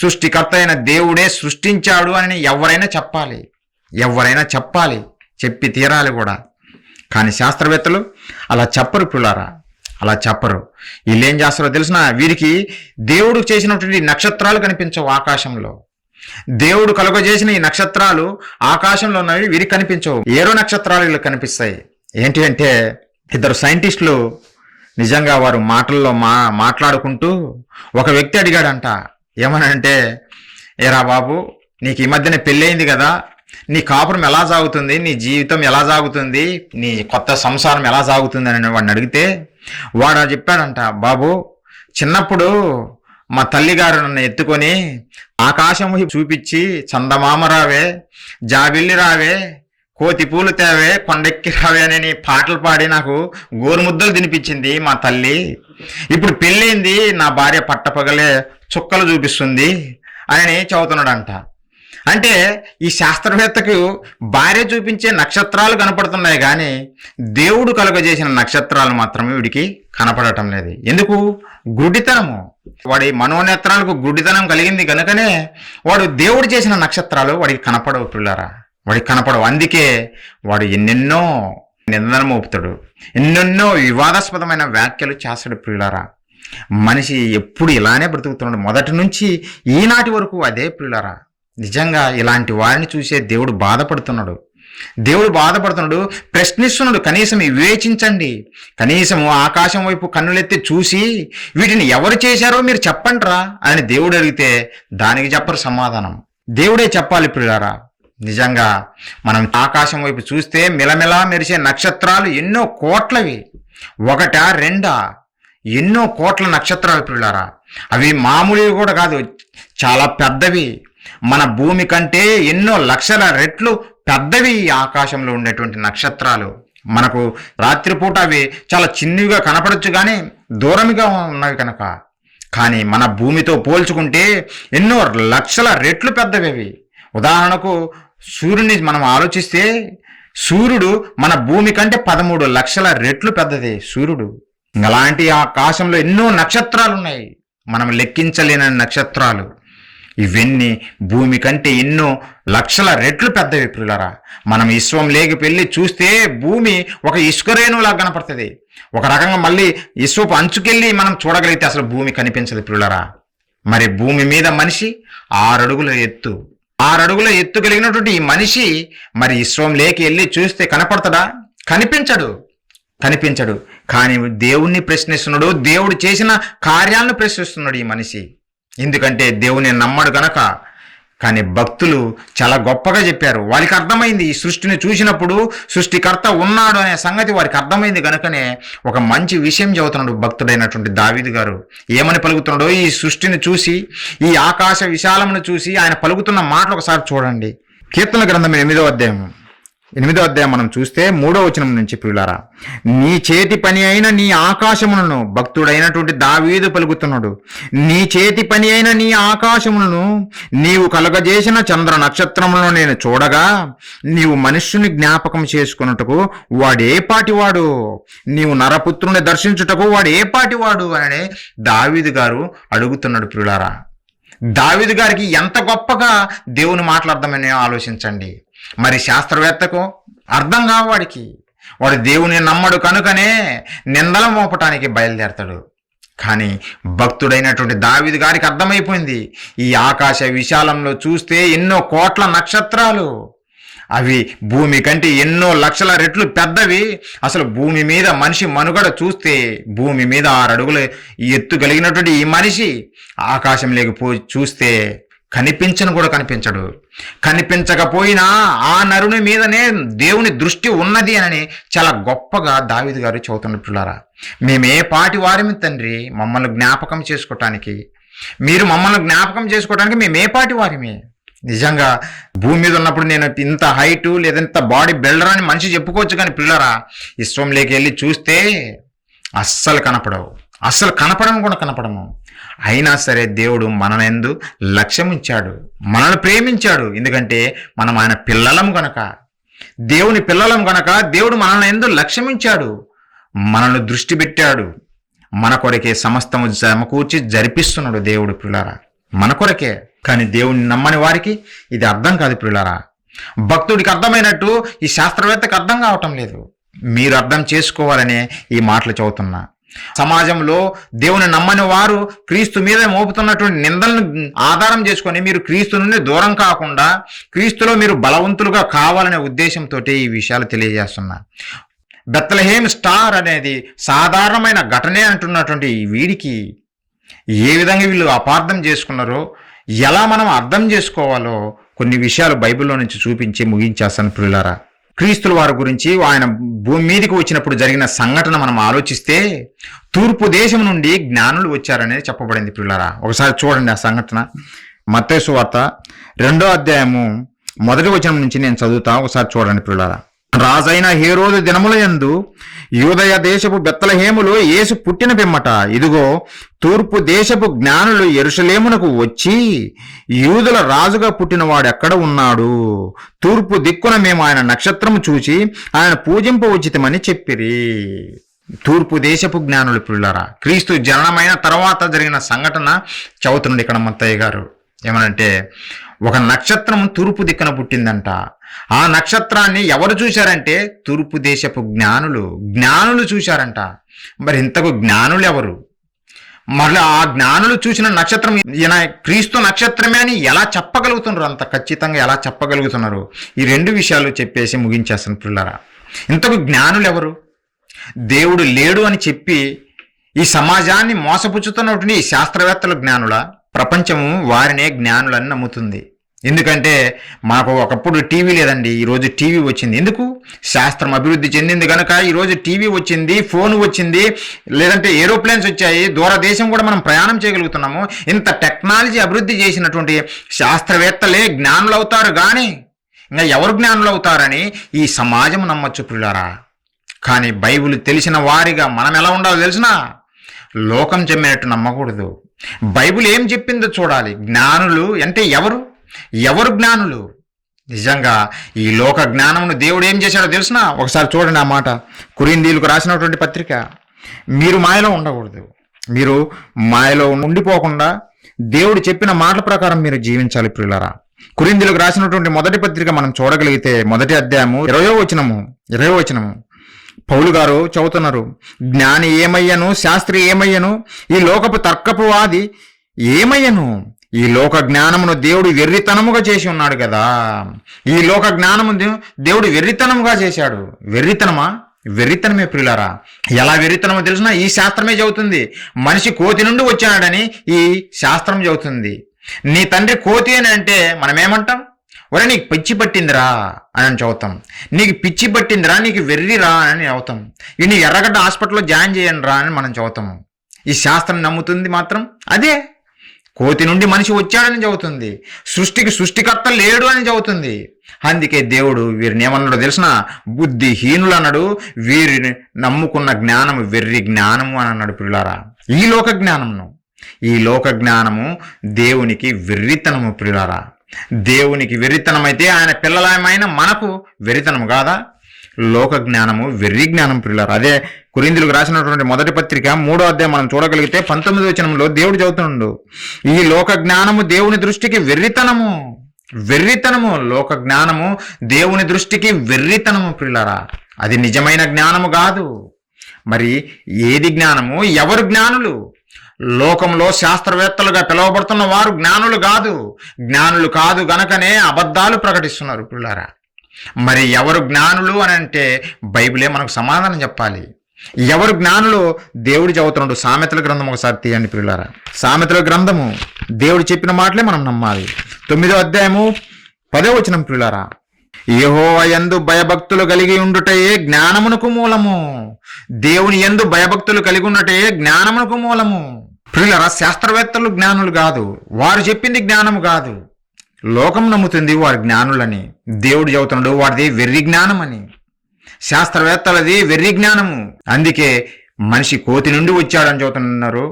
సృష్టికర్త అయిన దేవుడే సృష్టించాడు అని ఎవరైనా చెప్పాలి, చెప్పి తీరాలి కూడా. కానీ శాస్త్రవేత్తలు అలా చెప్పరు పిల్లారా, అలా చెప్పరు. వీళ్ళు ఏం చేస్తారో తెలిసిన, వీరికి దేవుడు చేసినటువంటి నక్షత్రాలు కనిపించవు ఆకాశంలో. దేవుడు కలుగజేసిన ఈ నక్షత్రాలు ఆకాశంలో ఉన్నవి వీరికి కనిపించవు. ఏరో నక్షత్రాలు వీళ్ళకి కనిపిస్తాయి. ఏంటి అంటే, ఇద్దరు సైంటిస్టులు నిజంగా వారు మాట్లాడుకుంటూ ఒక వ్యక్తి అడిగాడంట. ఏమనంటే, ఏరా బాబు, నీకు ఈ మధ్యనే పెళ్ళయింది కదా, నీ కాపురం ఎలా సాగుతుంది, నీ జీవితం ఎలా సాగుతుంది, నీ కొత్త సంసారం ఎలా సాగుతుంది అని వాడిని అడిగితే వాడు చెప్పాడంట, బాబు చిన్నప్పుడు మా తల్లిగారు నన్ను ఎత్తుకొని ఆకాశం చూపించి చందమామ రావే, జాబిల్లి రావే, కోతి పూలు తేవే కొండెక్కి రావే అని పాటలు పాడి నాకు గోరుముద్దలు తినిపించింది మా తల్లి. ఇప్పుడు పెళ్ళైంది, నా భార్య పట్టపగలే చుక్కలు చూపిస్తుంది అని చదువుతున్నాడంట. అంటే ఈ శాస్త్రవేత్తకు భార్య చూపించే నక్షత్రాలు కనపడుతున్నాయి కానీ దేవుడు కలుగజేసిన నక్షత్రాలు మాత్రమే వీడికి కనపడటం లేదు. ఎందుకు? గుడ్డితనము. వాడి మనోనేత్రాలకు గుడ్డితనం కలిగింది కనుకనే వాడు దేవుడు చేసిన నక్షత్రాలు వాడికి కనపడవు పిల్లారా, వాడికి కనపడవు. అందుకే వాడు ఎన్నెన్నో నిందన మోపుతాడు, ఎన్నెన్నో వివాదాస్పదమైన వ్యాఖ్యలు చేస్తాడు పిల్లారా. మనిషి ఎప్పుడు ఇలానే బ్రతుకుతున్నాడు, మొదటి నుంచి ఈనాటి వరకు అదే పిల్లారా. నిజంగా ఇలాంటి వారిని చూసే దేవుడు బాధపడుతున్నాడు. ప్రశ్నిస్తున్నాడు. కనీసం వివేచించండి, కనీసం ఆకాశం వైపు కన్నులెత్తి చూసి వీటిని ఎవరు చేశారో మీరు చెప్పండిరా అని దేవుడు అడిగితే దానికి చెప్పరు సమాధానం. దేవుడే చెప్పాలి పిల్లారా. నిజంగా మనం ఆకాశం వైపు చూస్తే మిలమిలా మెరిసే నక్షత్రాలు ఎన్నో కోట్లవి, ఒకటా రెండా, ఎన్నో కోట్ల నక్షత్రాలు పిల్లారా. అవి మామూలువి కూడా కాదు, చాలా పెద్దవి. మన భూమి కంటే ఎన్నో లక్షల రెట్లు పెద్దవి ఈ ఆకాశంలో ఉండేటువంటి నక్షత్రాలు. మనకు రాత్రిపూట అవి చాలా చిన్నవిగా కనపడచ్చు కానీ దూరంగా ఉన్నవి కనుక. కానీ మన భూమితో పోల్చుకుంటే ఎన్నో లక్షల రెట్లు పెద్దవి అవి. ఉదాహరణకు సూర్యుని మనం ఆలోచిస్తే సూర్యుడు మన భూమి కంటే 13 లక్షల రెట్లు పెద్దది సూర్యుడు. అలాంటి ఆకాశంలో ఎన్నో నక్షత్రాలు ఉన్నాయి, మనం లెక్కించలేని నక్షత్రాలు. ఇవన్నీ భూమి కంటే ఎన్నో లక్షల రెట్లు పెద్దవి పిల్లరా. మనం విశ్వంలోకి వెళ్ళి చూస్తే భూమి ఒక ఇసుకరేణులా కనపడుతుంది. ఒక రకంగా మళ్ళీ విశ్వపు అంచుకెళ్ళి మనం చూడగలిగితే అసలు భూమి కనిపించదు పిల్లరా. మరి భూమి మీద మనిషి 6 అడుగుల ఎత్తు, 6 అడుగుల ఎత్తు కలిగినటువంటి ఈ మనిషి మరి విశ్వంలోకి వెళ్ళి చూస్తే కనపడతాడా? కనిపించడు. కానీ దేవుణ్ణి ప్రశ్నిస్తున్నాడు, దేవుడు చేసిన కార్యాలను ప్రశ్నిస్తున్నాడు ఈ మనిషి. ఎందుకంటే దేవుని నమ్మడు గనక. కానీ భక్తులు చాలా గొప్పగా చెప్పారు. వారికి అర్థమైంది, ఈ సృష్టిని చూసినప్పుడు సృష్టికర్త ఉన్నాడు అనే సంగతి వారికి అర్థమైంది కనుకనే ఒక మంచి విషయం చెబుతున్నాడు భక్తుడైనటువంటి దావీదు గారు. ఏమని పలుకుతున్నాడో ఈ సృష్టిని చూసి, ఈ ఆకాశ విశాలమును చూసి ఆయన పలుకుతున్న మాటలు ఒకసారి చూడండి. కీర్తన గ్రంథం 8వ అధ్యాయం మనం చూస్తే 3వ వచనం నుంచి ప్రియులారా, నీ చేతి పని అయిన నీ ఆకాశములను, భక్తుడైనటువంటి దావీదు పలుకుతున్నాడు, నీ చేతి పని అయిన నీ ఆకాశములను నీవు కలగజేసిన చంద్ర నక్షత్రములను నేను చూడగా, నీవు మనుష్యుని జ్ఞాపకం చేసుకున్నట్టుకు వాడే పాటివాడు, నీవు నరపుత్రుని దర్శించుటకు వాడు ఏ పాటివాడు అని దావీదు గారు అడుగుతున్నాడు ప్రియులారా. దావీదు గారికి ఎంత గొప్పగా దేవుని మాట్లాడదామని ఆలోచించండి. మరి శాస్త్రవేత్తకు అర్థం కావాడికి, వాడు దేవుని నమ్మడు కనుకనే నిందల మోపటానికి బయలుదేరతాడు. కానీ భక్తుడైనటువంటి దావీదు గారికి అర్థమైపోయింది, ఈ ఆకాశ విశాలంలో చూస్తే ఎన్నో కోట్ల నక్షత్రాలు, అవి భూమి కంటే ఎన్నో లక్షల రెట్లు పెద్దవి. అసలు భూమి మీద మనిషి మనుగడ చూస్తే భూమి మీద 6 అడుగుల ఎత్తు కలిగినటువంటి ఈ మనిషి ఆకాశం లేకపోయి చూస్తే కనిపించడు. కనిపించకపోయినా ఆ నరుని మీదనే దేవుని దృష్టి ఉన్నది అని చాలా గొప్పగా దావీదు గారు చదువుతున్నట్టులారా. మేమే పాటి వారిమి తండ్రి, మమ్మల్ని జ్ఞాపకం చేసుకోవటానికి, మీరు మమ్మల్ని జ్ఞాపకం చేసుకోవటానికి మేమే పాటి వారిమి. నిజంగా భూమి మీద ఉన్నప్పుడు నేను ఇంత హైటు లేదా ఇంత బాడీ బిల్డర్ అని మనిషి చెప్పుకోవచ్చు, కానీ పిల్లరా విశ్వంలోకి వెళ్ళి చూస్తే అస్సలు కనపడము. అయినా సరే దేవుడు మననందు లక్ష్యం ఉంచాడు, మనల్ని ప్రేమించాడు. ఎందుకంటే మనం ఆయన పిల్లలం గనక, దేవుని పిల్లలం గనక దేవుడు మనల్ని ఎందు లక్ష్యం ఉంచాడు, మనల్ని దృష్టి పెట్టాడు. మన కొరకే సమస్తము సమకూర్చి జరిపిస్తున్నాడు దేవుడు పిల్లరా, మన కొరకే. కానీ దేవుని నమ్మని వారికి ఇది అర్థం కాదు పిల్లరా. భక్తుడికి అర్థమైనట్టు ఈ శాస్త్రవేత్తకు అర్థం కావటం లేదు. మీరు అర్థం చేసుకోవాలనే ఈ మాటలు చదువుతున్నా. సమాజంలో దేవుని నమ్మని వారు క్రీస్తు మీద మోపుతున్నటువంటి నిందలను ఆధారం చేసుకొని మీరు క్రీస్తు నుండి దూరం కాకుండా క్రీస్తులో మీరు బలవంతులుగా కావాలనే ఉద్దేశంతో ఈ విషయాలు తెలియజేస్తున్నా. బెత్లెహేమ్ స్టార్ అనేది సాధారణమైన ఘటనే అంటున్నటువంటి వీడికి ఏ విధంగా వీళ్ళు అపార్థం చేసుకున్నారో, ఎలా మనం అర్థం చేసుకోవాలో కొన్ని విషయాలు బైబిల్లో నుంచి చూపించి ముగించేస్తాను ప్రియులారా. క్రీస్తుల వారి గురించి ఆయన భూమి మీదకి వచ్చినప్పుడు జరిగిన సంఘటన మనం ఆలోచిస్తే తూర్పు దేశం నుండి జ్ఞానులు వచ్చారనేది చెప్పబడింది ప్రియులారా. ఒకసారి చూడండి ఆ సంఘటన. మత్తయి సువార్త 2వ అధ్యాయము మొదటి వచనం నుంచి నేను చదువుతా, ఒకసారి చూడండి పిల్లలారా. రాజైన హేరోదు దినముల యందు యూదయ దేశపు బెత్లెహేములో యేసు పుట్టిన పిమ్మట ఇదిగో తూర్పు దేశపు జ్ఞానులు యెరూషలేమునకు వచ్చి, యూదుల రాజుగా పుట్టినవాడు ఎక్కడ ఉన్నాడు? తూర్పు దిక్కున మేము ఆయన నక్షత్రము చూచి ఆయన పూజింపవచ్చితమని చెప్పిరి. తూర్పు దేశపు జ్ఞానులు పిల్లలారా, క్రీస్తు జననమైన తర్వాత జరిగిన సంఘటన చదువుతున్నాడు ఇక్కడ మత్తయ్య గారు. ఏమనంటే, ఒక నక్షత్రం తూర్పు దిక్కున పుట్టిందంట. ఆ నక్షత్రాన్ని ఎవరు చూశారంటే తూర్పు దేశపు జ్ఞానులు చూశారంట. మరి ఇంతకు జ్ఞానులు ఎవరు? మరలా ఆ జ్ఞానులు చూసిన నక్షత్రం ఈయన క్రీస్తు నక్షత్రమే అని ఎలా చెప్పగలుగుతున్నారు? అంత ఖచ్చితంగా ఎలా చెప్పగలుగుతున్నారు? ఈ రెండు విషయాలు చెప్పేసి ముగించేస్తాను పిల్లరా. ఇంతకు జ్ఞానులు ఎవరు? దేవుడు లేడు అని చెప్పి ఈ సమాజాన్ని మోసపుచ్చుతున్నటువంటి ఈ శాస్త్రవేత్తల జ్ఞానుల? ప్రపంచము వారినే జ్ఞానులని నమ్ముతుంది. ఎందుకంటే మాకు ఒకప్పుడు టీవీ లేదండి, ఈరోజు టీవీ వచ్చింది. ఎందుకు? శాస్త్రం అభివృద్ధి చెందింది కనుక ఈరోజు టీవీ వచ్చింది, ఫోన్ వచ్చింది, లేదంటే ఏరోప్లేన్స్ వచ్చాయి, దూరదేశం కూడా మనం ప్రయాణం చేయగలుగుతున్నాము. ఇంత టెక్నాలజీ అభివృద్ధి చేసినటువంటి శాస్త్రవేత్తలే జ్ఞానులు అవుతారు, కానీ ఇంకా ఎవరు జ్ఞానులు అవుతారని ఈ సమాజం నమ్మచ్చు పిల్లారా. కానీ బైబిల్ తెలిసిన వారిగా మనం ఎలా ఉండాలో తెలిసినా లోకం చెప్పినట్టు నమ్మకూడదు. బైబిల్ ఏం చెప్పిందో చూడాలి. జ్ఞానులు అంటే ఎవరు జ్ఞానులు? నిజంగా ఈ లోక జ్ఞానమును దేవుడు ఏం చేశాడో తెలిసినా ఒకసారి చూడండి. ఆ మాట కొరింథీయులకు రాసినటువంటి పత్రిక. మీరు మాయలో ఉండకూడదు, మీరు మాయలో ఉండిపోకుండా దేవుడు చెప్పిన మాటల ప్రకారం మీరు జీవించాలి ప్రియులారా. కొరింథీయులకు రాసినటువంటి మొదటి పత్రిక మనం చూడగలిగితే మొదటి అధ్యాయము 20వ వచనము పౌలు గారు చదువుతున్నారు. జ్ఞాని ఏమయ్యను, శాస్త్రి ఏమయ్యను, ఈ లోకపు తర్కపు వాది ఏమయ్యను? ఈ లోక జ్ఞానమును దేవుడు వెర్రితనముగా చేసి ఉన్నాడు కదా. ఈ లోక జ్ఞానము దేవుడు వెర్రితనముగా చేశాడు. వెర్రితనమే ప్రియులారా. ఎలా వెర్రితనమో తెలిసినా ఈ శాస్త్రమే చెబుతుంది. మనిషి కోతి నుండి వచ్చాడని ఈ శాస్త్రం చెబుతుంది. నీ తండ్రి కోతి అని అంటే మనం ఏమంటాం? ఒరే నీకు పిచ్చి పట్టిందిరా అని చదువుతాం. నీకు పిచ్చి పట్టిందిరా, నీకు వెర్రిరా అని అవుతాం. ఇది నీ ఎర్రగడ్డ హాస్పిటల్లో జాయిన్ చేయండి రా అని మనం చదువుతాము. ఈ శాస్త్రం నమ్ముతుంది మాత్రం అదే. కోతి నుండి మనిషి వచ్చాడని చెబుతుంది. సృష్టికి సృష్టికర్త లేడు అని చెబుతుంది. అందుకే దేవుడు వీరిని ఏమన్నాడో తెలిసిన? బుద్ధిహీనులు అన్నాడు. వీరిని నమ్ముకున్న జ్ఞానము వెర్రి జ్ఞానము అని అన్నాడు ప్రియులారా. ఈ లోక జ్ఞానము దేవునికి వెర్రితనము ప్రియులారా. దేవునికి వెర్రితనమైతే ఆయన పిల్లలమైన మనకు వెర్రితనము కాదా? లోక జ్ఞానము వెర్రి జ్ఞానం ప్రియులారా. అదే కొరింథీయులకు రాసినటువంటి మొదటి పత్రిక 3వ అధ్యాయం మనం చూడగలిగితే 19వ వచనంలో దేవుడు చెబుతున్నాడు, ఈ లోక జ్ఞానము దేవుని దృష్టికి వెర్రితనము. లోక జ్ఞానము దేవుని దృష్టికి వెర్రితనము ప్రియులారా. అది నిజమైన జ్ఞానము కాదు. మరి ఏది జ్ఞానము? ఎవరు జ్ఞానులు? లోకంలో శాస్త్రవేత్తలుగా పిలువబడుతున్న వారు జ్ఞానులు కాదు గనకనే అబద్ధాలు ప్రకటిస్తున్నారు పిల్లారా. మరి ఎవరు జ్ఞానులు అని అంటే బైబిలే మనకు సమాధానం చెప్పాలి. ఎవరు జ్ఞానులు దేవుడు చెబుతున్నాడు. సామెతల గ్రంథం ఒకసారి తీయండి పిల్లారా. సామెతల గ్రంథము దేవుడు చెప్పిన మాటలే మనం నమ్మాలి. 9వ అధ్యాయము 10వ వచనం పిల్లారా. యెహోవా యందు భయభక్తులు కలిగి ఉండుటయే జ్ఞానమునకు మూలము. దేవుని యందు భయభక్తులు కలిగి ఉండటయే జ్ఞానమునకు మూలము. ప్రియులారా, శాస్త్రవేత్తలు జ్ఞానులు కాదు, వారు చెప్పింది జ్ఞానము కాదు. లోకం నమ్ముతుంది వారి జ్ఞానులని. దేవుడు చెబుతున్నాడు వాడిది వెర్రి జ్ఞానం అని. శాస్త్రవేత్తలది వెర్రి జ్ఞానము. అందుకే మనిషి కోతి నుండి వచ్చాడని చెబుతున్నారు,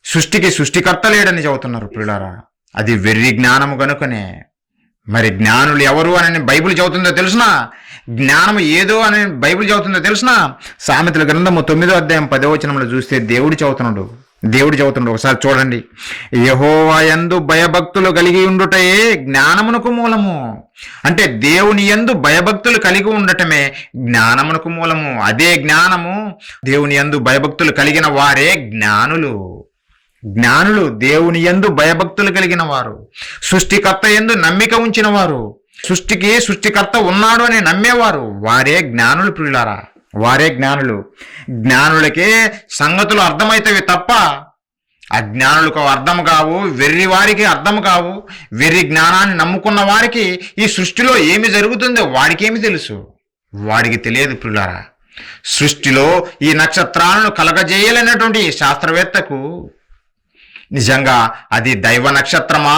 సృష్టికి సృష్టికర్త లేడని చెబుతున్నారు ప్రియులారా. అది వెర్రి జ్ఞానము కనుకనే. మరి జ్ఞానులు ఎవరు అని బైబిల్ చెబుతుందో తెలుసునా? జ్ఞానం ఏదో అని బైబిల్ చెబుతుందో తెలుసునా? సామెతల గ్రంథము 9వ అధ్యాయం 10వ వచనంలో చూస్తే దేవుడు చెబుతున్నాడు. ఒకసారి చూడండి. యెహోవా యందు భయభక్తులు కలిగి ఉండుటయే జ్ఞానమునకు మూలము. అంటే దేవుని యందు భయభక్తులు కలిగి ఉండటమే జ్ఞానమునకు మూలము. అదే జ్ఞానము. దేవుని యందు భయభక్తులు కలిగిన వారే జ్ఞానులు. దేవుని యందు భయభక్తులు కలిగిన వారు, సృష్టికర్త యందు నమ్మిక ఉంచిన వారు, సృష్టికి సృష్టికర్త ఉన్నాడు అని నమ్మేవారు, వారే జ్ఞానులు ప్రియులారా. వారే జ్ఞానులు. జ్ఞానులకే సంగతులు అర్థమవుతాయి తప్ప అజ్ఞానులకు అర్థం కావు, వెర్రి వారికి అర్థం కావు. వెర్రి జ్ఞానాన్ని నమ్ముకున్న వారికి ఈ సృష్టిలో ఏమి జరుగుతుందో వాడికేమి తెలుసు? వాడికి తెలియదు ప్రియులారా. సృష్టిలో ఈ నక్షత్రాలను కలగజేయలేనటువంటి శాస్త్రవేత్తకు నిజంగా అది దైవ నక్షత్రమా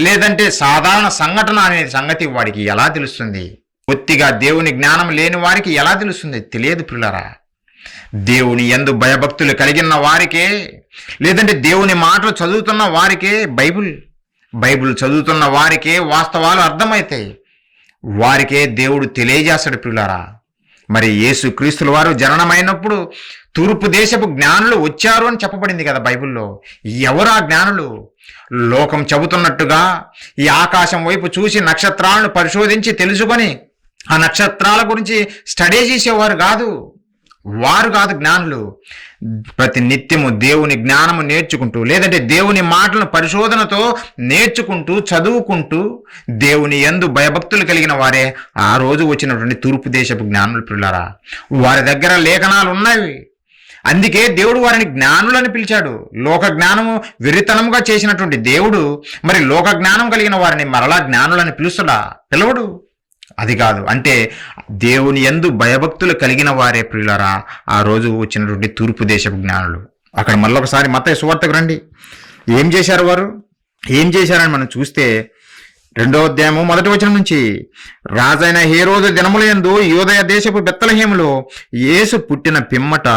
లేదంటే సాధారణ సంఘటన అనే సంగతి వాడికి ఎలా తెలుస్తుంది? బొత్తిగా దేవుని జ్ఞానం లేని వారికి ఎలా తెలుస్తుంది? తెలియదు పిల్లరా. దేవుని యందు భయభక్తులు కలిగిన వారికే, లేదంటే దేవుని మాటలు చదువుతున్న వారికే, బైబిల్ చదువుతున్న వారికే వాస్తవాలు అర్థమవుతాయి. వారికే దేవుడు తెలియజేస్తాడు పిల్లరా. మరి యేసు క్రీస్తుల వారు జననమైనప్పుడు తూర్పు దేశపు జ్ఞానులు వచ్చారు అని చెప్పబడింది కదా బైబిల్లో. ఎవరు ఆ జ్ఞానులు? లోకం చెబుతున్నట్టుగా ఈ ఆకాశం వైపు చూసి నక్షత్రాలను పరిశోధించి తెలుసుకొని ఆ నక్షత్రాల గురించి స్టడీ చేసేవారు కాదు. వారు కాదు జ్ఞానులు. ప్రతి నిత్యము దేవుని జ్ఞానము నేర్చుకుంటూ, లేదంటే దేవుని మాటలను పరిశోధనతో నేర్చుకుంటూ, చదువుకుంటూ దేవుని యందు భయభక్తులు కలిగిన వారే ఆ రోజు వచ్చినటువంటి తూర్పు దేశపు జ్ఞానులు పిల్లరా. వారి దగ్గర లేఖనాలు ఉన్నవి. అందుకే దేవుడు వారిని జ్ఞానులని పిలిచాడు. లోక జ్ఞానము వెరితనంగా చేసినటువంటి దేవుడు మరి లోక జ్ఞానం కలిగిన వారిని మరలా జ్ఞానులని పిలవడు. అది కాదు. అంటే దేవుని యందు భయభక్తులు కలిగిన వారే ప్రియులారా ఆ రోజు వచ్చినటువంటి తూర్పు దేశపు జ్ఞానులు. అక్కడ మళ్ళొకసారి మత్తయి సువార్తకు రండి. ఏం చేశారని మనం చూస్తే 2వ అధ్యాయము 1వ వచనం నుంచి, రాజైన హేరోదు దినములందు యూదయ దేశపు బెత్లెహేములో యేసు పుట్టిన పిమ్మట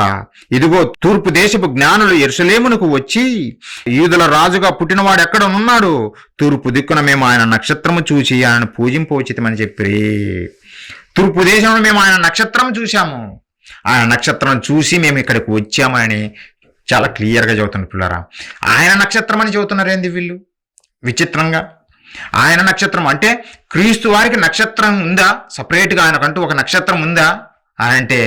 ఇదిగో తూర్పు దేశపు జ్ఞానులు యెరూషలేమునకు వచ్చి, యూదుల రాజుగా పుట్టినవాడు ఎక్కడ ఉన్నాడు? తూర్పు దిక్కున మేము ఆయన నక్షత్రము చూసి ఆయన పూజింపవచ్చితమని చెప్పి. తూర్పు దేశంలో మేము ఆయన నక్షత్రం చూశాము, ఆయన నక్షత్రం చూసి మేము ఇక్కడికి వచ్చామని చాలా క్లియర్గా చెబుతున్నారు పిల్లరా. ఆయన నక్షత్రం అని చెబుతున్నారు ఏంది వీళ్ళు? విచిత్రంగా ఆయన నక్షత్రం అంటే క్రీస్తు వారికి నక్షత్రం ఉందా? సపరేట్గా ఆయనకంటూ ఒక నక్షత్రం ఉందా అంటే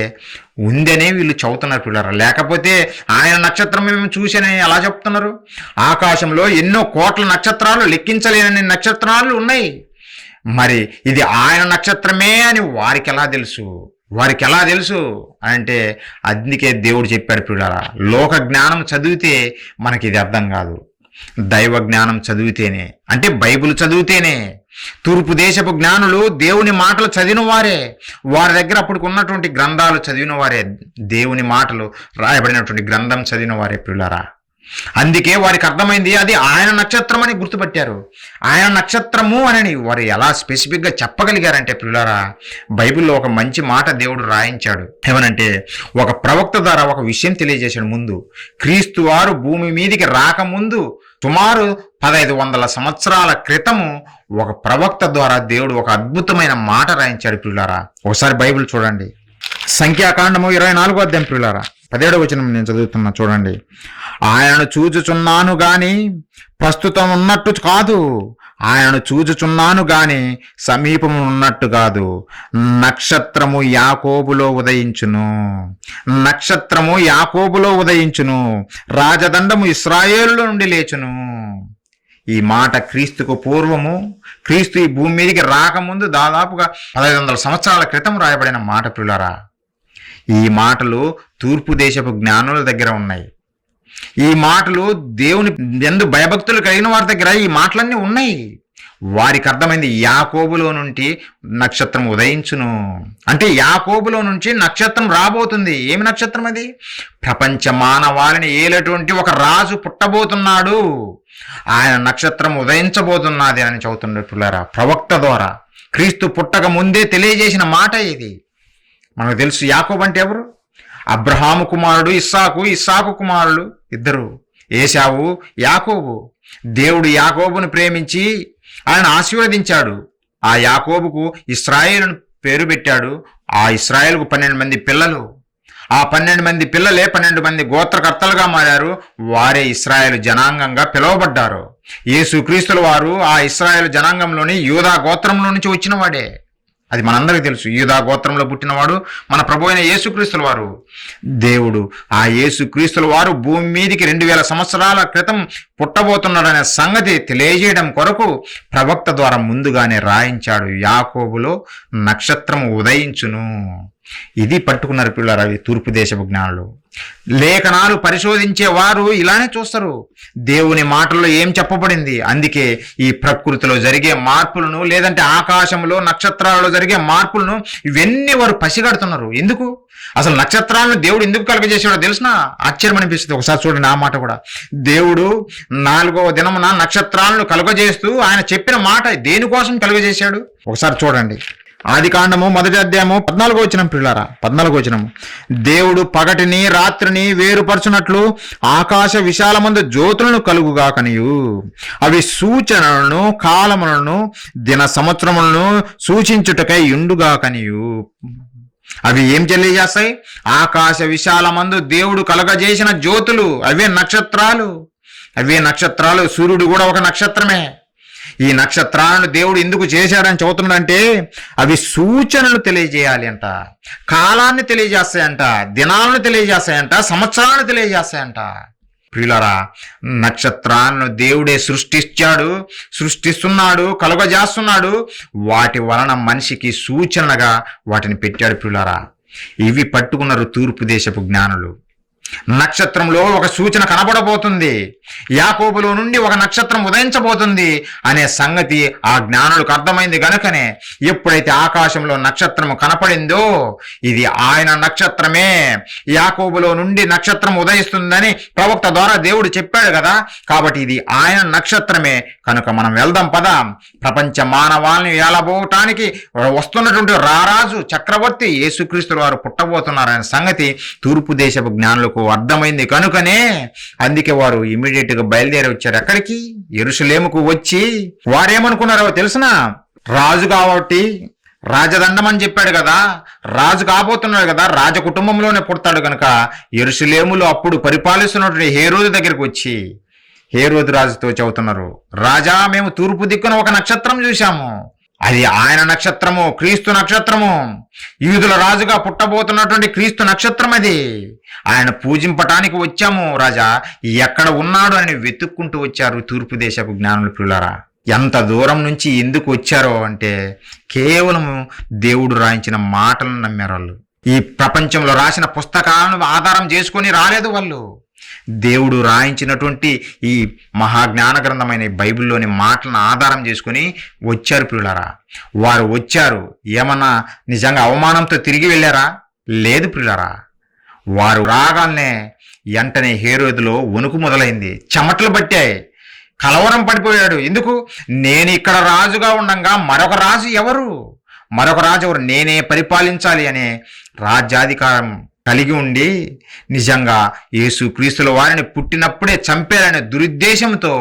ఉందనే వీళ్ళు చదువుతున్నారు పిల్లరా. లేకపోతే ఆయన నక్షత్రం మేము చూసానని ఎలా చెప్తున్నారు? ఆకాశంలో ఎన్నో కోట్ల నక్షత్రాలు, లెక్కించలేని నక్షత్రాలు ఉన్నాయి. మరి ఇది ఆయన నక్షత్రమే అని వారికి ఎలా తెలుసు అంటే అందుకే దేవుడు చెప్పాడు పిల్లరా, లోక జ్ఞానం చదివితే మనకి ఇది అర్థం కాదు. దైవ జ్ఞానం చదివితేనే, అంటే బైబిల్ చదివితేనే. తూర్పు దేశపు జ్ఞానులు దేవుని మాటలు చదివిన వారే, వారి దగ్గర అప్పటికి ఉన్నటువంటి గ్రంథాలు చదివిన వారే, దేవుని మాటలు రాయబడినటువంటి గ్రంథం చదివిన వారే పిల్లరా. అందుకే వారికి అర్థమైంది అది ఆయన నక్షత్రం అని గుర్తుపట్టారు. ఆయన నక్షత్రము అని వారు ఎలా స్పెసిఫిక్గా చెప్పగలిగారంటే పిల్లరా, బైబిల్లో ఒక మంచి మాట దేవుడు రాయించాడు. ఏమనంటే, ఒక ప్రవక్త ద్వారా ఒక విషయం తెలియజేశాడు. ముందు క్రీస్తు వారు భూమి మీదికి రాకముందు సుమారు 1500 సంవత్సరాల క్రితము ఒక ప్రవక్త ద్వారా దేవుడు ఒక అద్భుతమైన మాట రాయించాడు పిల్లరా. ఒకసారి బైబిల్ చూడండి. సంఖ్యాకాండము 24వ అధ్యాయం పిల్లరా, 17వ వచనం నేను చదువుతున్నా చూడండి. ఆయనను చూచుచున్నాను గాని ప్రస్తుతం ఉన్నట్టు కాదు, ఆయనను చూచుచున్నాను గాని సమీపము ఉన్నట్టు కాదు. నక్షత్రము యాకోబులో ఉదయించును, రాజదండము ఇశ్రాయేలులో నుండి లేచును. ఈ మాట క్రీస్తుకు పూర్వము, క్రీస్తు ఈ భూమి మీదకి రాకముందు దాదాపుగా 1500 సంవత్సరాల క్రితం రాయబడిన మాట పిల్లరా. ఈ మాటలు తూర్పు దేశపు జ్ఞానుల దగ్గర ఉన్నాయి. ఈ మాటలు దేవుని యందు భయభక్తులు కలిగిన వారి దగ్గర ఈ మాటలన్నీ ఉన్నాయి. వారికి అర్థమైంది యాకోబులో నుండి నక్షత్రం ఉదయించును అంటే యాకోబులో నుంచి నక్షత్రం రాబోతుంది. ఏమి నక్షత్రం అది? ప్రపంచ మానవాళిని ఏలేటువంటి ఒక రాజు పుట్టబోతున్నాడు, ఆయన నక్షత్రం ఉదయించబోతున్నది అని చెబుతున్నారు పిల్లరా. ప్రవక్త ద్వారా క్రీస్తు పుట్టక ముందే తెలియజేసిన మాట ఇది. మనకు తెలుసు యాకోబు అంటే ఎవరు? అబ్రహాము కుమారుడు ఇస్సాకు కుమారులు ఇద్దరు, ఏశావు, యాకోబు. దేవుడు యాకోబును ప్రేమించి ఆయన ఆశీర్వదించాడు. ఆ యాకోబుకు ఇశ్రాయేలును పేరు పెట్టాడు. ఆ ఇశ్రాయేలుకు 12 మంది పిల్లలు. ఆ 12 మంది పిల్లలే 12 మంది గోత్రకర్తలుగా మారారు. వారే ఇశ్రాయేలు జనాంగంగా పిలువబడ్డారు. యేసుక్రీస్తుల వారు ఆ ఇశ్రాయేలు జనాంగంలోని యూదా గోత్రంలో నుంచి వచ్చిన వాడే. అది మనందరికీ తెలుసు. యూదా గోత్రంలో పుట్టినవాడు మన ప్రభు అయిన యేసుక్రీస్తుల వారు. దేవుడు ఆ యేసుక్రీస్తుల వారు భూమి మీదికి 2000 సంవత్సరాల క్రితం పుట్టబోతున్నాడనే సంగతి తెలియజేయడం కొరకు ప్రవక్త ద్వారా ముందుగానే రాయించాడు. యాకోబులో నక్షత్రము ఉదయించును. ఇది పట్టుకున్నారు పిల్లలు అవి తూర్పు దేశపు జ్ఞానులు. లేఖనాలు పరిశోధించే వారు ఇలానే చూస్తారు, దేవుని మాటల్లో ఏం చెప్పబడింది. అందుకే ఈ ప్రకృతిలో జరిగే మార్పులను, లేదంటే ఆకాశంలో నక్షత్రాలలో జరిగే మార్పులను, ఇవన్నీ వారు పసిగడుతున్నారు. ఎందుకు? అసలు నక్షత్రాలను దేవుడు ఎందుకు కలుగజేసాడో తెలిసిన ఆశ్చర్యం అనిపిస్తుంది. ఒకసారి చూడండి ఆ మాట కూడా. దేవుడు 4వ దినమున నక్షత్రాలను కలుగజేస్తూ ఆయన చెప్పిన మాట దేనికోసం కలుగజేశాడు ఒకసారి చూడండి. ఆదికాండము 1వ అధ్యాయము 14వ వచనం ప్రియులారా, 14వ వచనము. దేవుడు పగటిని రాత్రిని వేరుపరచునట్లు ఆకాశ విశాలమందు జ్యోతులను కలుగుగాకనియు, అవి సూచనలను కాలములను దిన సంవత్సరములను సూచించుటకై యుండుగాకనియు. అవి ఏం తెలియజేస్తాయి? ఆకాశ విశాలమందు దేవుడు కలగజేసిన జ్యోతులు, అవే నక్షత్రాలు. అవే నక్షత్రాలు. సూర్యుడు కూడా ఒక నక్షత్రమే. ఈ నక్షత్రాలను దేవుడు ఎందుకు చేశాడని చెబుతున్నాడంటే అవి సూచనలు తెలియజేయాలి అంట, కాలాన్ని తెలియజేస్తాయంట, దినాలను తెలియజేస్తాయంట, సంవత్సరాలను తెలియజేస్తాయంట. ప్రియులారా, నక్షత్రాలను దేవుడే సృష్టిస్తున్నాడు, కలుగజేస్తున్నాడు. వాటి వలన మనిషికి సూచనగా వాటిని పెట్టాడు. ప్రియులారా, ఇవి పట్టుకున్నారు తూర్పు దేశపు జ్ఞానులు. నక్షత్రంలో ఒక సూచన కనబడబోతుంది, యాకోబులో నుండి ఒక నక్షత్రం ఉదయించబోతుంది అనే సంగతి ఆ జ్ఞానులకు అర్థమైంది గనుకనే ఎప్పుడైతే ఆకాశంలో నక్షత్రము కనపడిందో ఇది ఆయన నక్షత్రమే, యాకోబులో నుండి నక్షత్రం ఉదయిస్తుందని ప్రవక్త ద్వారా దేవుడు చెప్పాడు కదా, కాబట్టి ఇది ఆయన నక్షత్రమే. కనుక మనం వెళ్దాం పదా. ప్రపంచ మానవాళిని ఏలబోటానికి వస్తున్నటువంటి రారాజు చక్రవర్తి యేసుక్రీస్తు వారు పుట్టబోతున్నారనే సంగతి తూర్పు దేశపు జ్ఞానులకు అర్థమైంది కనుకనే అందుకే వారు ఇమీడియట్ గా బయలుదేరి వచ్చారు. ఎక్కడికి? యెరూషలేముకు వచ్చి వారేమనుకున్నారో తెలుసునా? రాజు కాబట్టి రాజదండం అని చెప్పాడు కదా, రాజు కాబోతున్నాడు కదా, రాజ కుటుంబంలోనే పుడతాడు కనుక యెరూషలేములో అప్పుడు పరిపాలిస్తున్నటువంటి హేరోదు దగ్గరికి వచ్చి హేరోదు రాజుతో చెబుతున్నారు, రాజా, మేము తూర్పు దిక్కున ఒక నక్షత్రం చూశాము, అది ఆయన నక్షత్రము, క్రీస్తు నక్షత్రము, యూదుల రాజుగా పుట్టబోతున్నటువంటి క్రీస్తు నక్షత్రం అది. ఆయన పూజింపటానికి వచ్చాము రాజా, ఎక్కడ ఉన్నాడు అని వెతుక్కుంటూ వచ్చారు తూర్పు దేశపు జ్ఞానులు. ప్రియులారా, ఎంత దూరం నుంచి ఎందుకు వచ్చారో అంటే కేవలం దేవుడు రాయించిన మాటలను నమ్మారు వాళ్ళు. ఈ ప్రపంచంలో రాసిన పుస్తకాలను ఆధారం చేసుకొని రాలేదు వాళ్ళు. దేవుడు రాయించినటువంటి ఈ మహాజ్ఞాన గ్రంథమైన బైబిల్లోని మాటలను ఆధారం చేసుకుని వచ్చారు. ప్రియులారా, వారు వచ్చారు ఏమన్నా నిజంగా అవమానంతో తిరిగి వెళ్ళారా? లేదు ప్రియులారా. వారు రాగానే వెంటనే హేరోదులో వణుకు మొదలైంది, చెమటలు పట్టాయి, కలవరం పడిపోయాడు. ఎందుకు? నేను ఇక్కడ రాజుగా ఉండంగా మరొక రాజు ఎవరు? నేనే పరిపాలించాలి అనే రాజ్యాధికారం కలిగి ఉండి నిజంగా యేసుక్రీస్తుల వారిని పుట్టినప్పుడే చంపేయాలనే దురుద్దేశంతో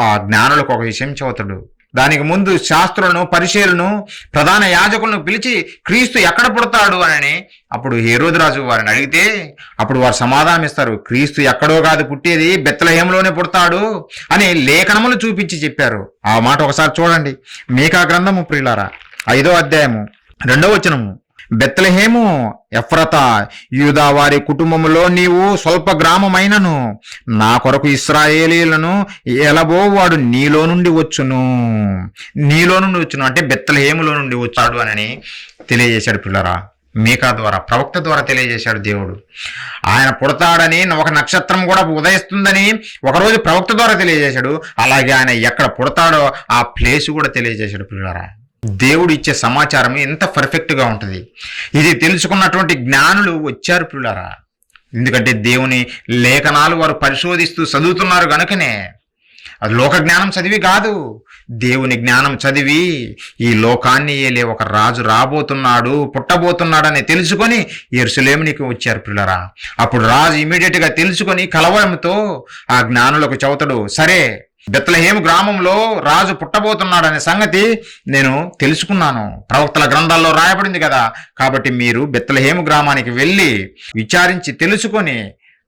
ఆ జ్ఞానులకు ఒక విషయం చెబుతాడు. దానికి ముందు శాస్త్రులను, పరిచయులను, ప్రధాన యాజకులను పిలిచి క్రీస్తు ఎక్కడ పుడతాడు అని అప్పుడు హేరోదు రాజు వారిని అడిగితే అప్పుడు వారు సమాధానం ఇస్తారు, క్రీస్తు ఎక్కడో కాదు పుట్టేది, బెత్లెహేములోనే పుడతాడు అని లేఖనములు చూపించి చెప్పారు. ఆ మాట ఒకసారి చూడండి. మీకా గ్రంథము ప్రియులారా, 5వ అధ్యాయము 2వ వచనము. బెత్లెహేము ఎఫ్రతా, యూదా వారి కుటుంబములో నీవు స్వల్ప గ్రామమైనను నా కొరకు ఇశ్రాయేలీలను ఎలబోవాడు నీలో నుండి వచ్చును అంటే బెత్లెహేములో నుండి వచ్చాడు అని తెలియజేశాడు. పిల్లరా, మీకా ద్వారా, ప్రవక్త ద్వారా తెలియజేశాడు దేవుడు. ఆయన పుడతాడని, ఒక నక్షత్రం కూడా ఉదయిస్తుందని ఒకరోజు ప్రవక్త ద్వారా తెలియజేశాడు. అలాగే ఆయన ఎక్కడ పుడతాడో ఆ ప్లేస్ కూడా తెలియజేశాడు. పిల్లరా, దేవుడు ఇచ్చే సమాచారం ఎంత పర్ఫెక్ట్గా ఉంటుంది. ఇది తెలుసుకున్నటువంటి జ్ఞానులు వచ్చారు ప్రియులారా. ఎందుకంటే దేవుని లేఖనాలు వారు పరిశోధిస్తూ చదువుతున్నారు కనుకనే. అది లోక జ్ఞానం చదివి కాదు, దేవుని జ్ఞానం చదివి ఈ లోకాన్ని ఏలే ఒక రాజు రాబోతున్నాడు, పుట్టబోతున్నాడని తెలుసుకొని యెరూషలేమునికి వచ్చారు ప్రియులారా. అప్పుడు రాజు ఇమీడియట్ గా తెలుసుకొని కలవరంతో ఆ జ్ఞానులకు చెబుతాడు, సరే, బెత్లెహేము గ్రామంలో రాజు పుట్టబోతున్నాడనే సంగతి నేను తెలుసుకున్నాను, ప్రవక్తల గ్రంథాల్లో రాయబడింది కదా, కాబట్టి మీరు బెత్లెహేము గ్రామానికి వెళ్ళి విచారించి తెలుసుకొని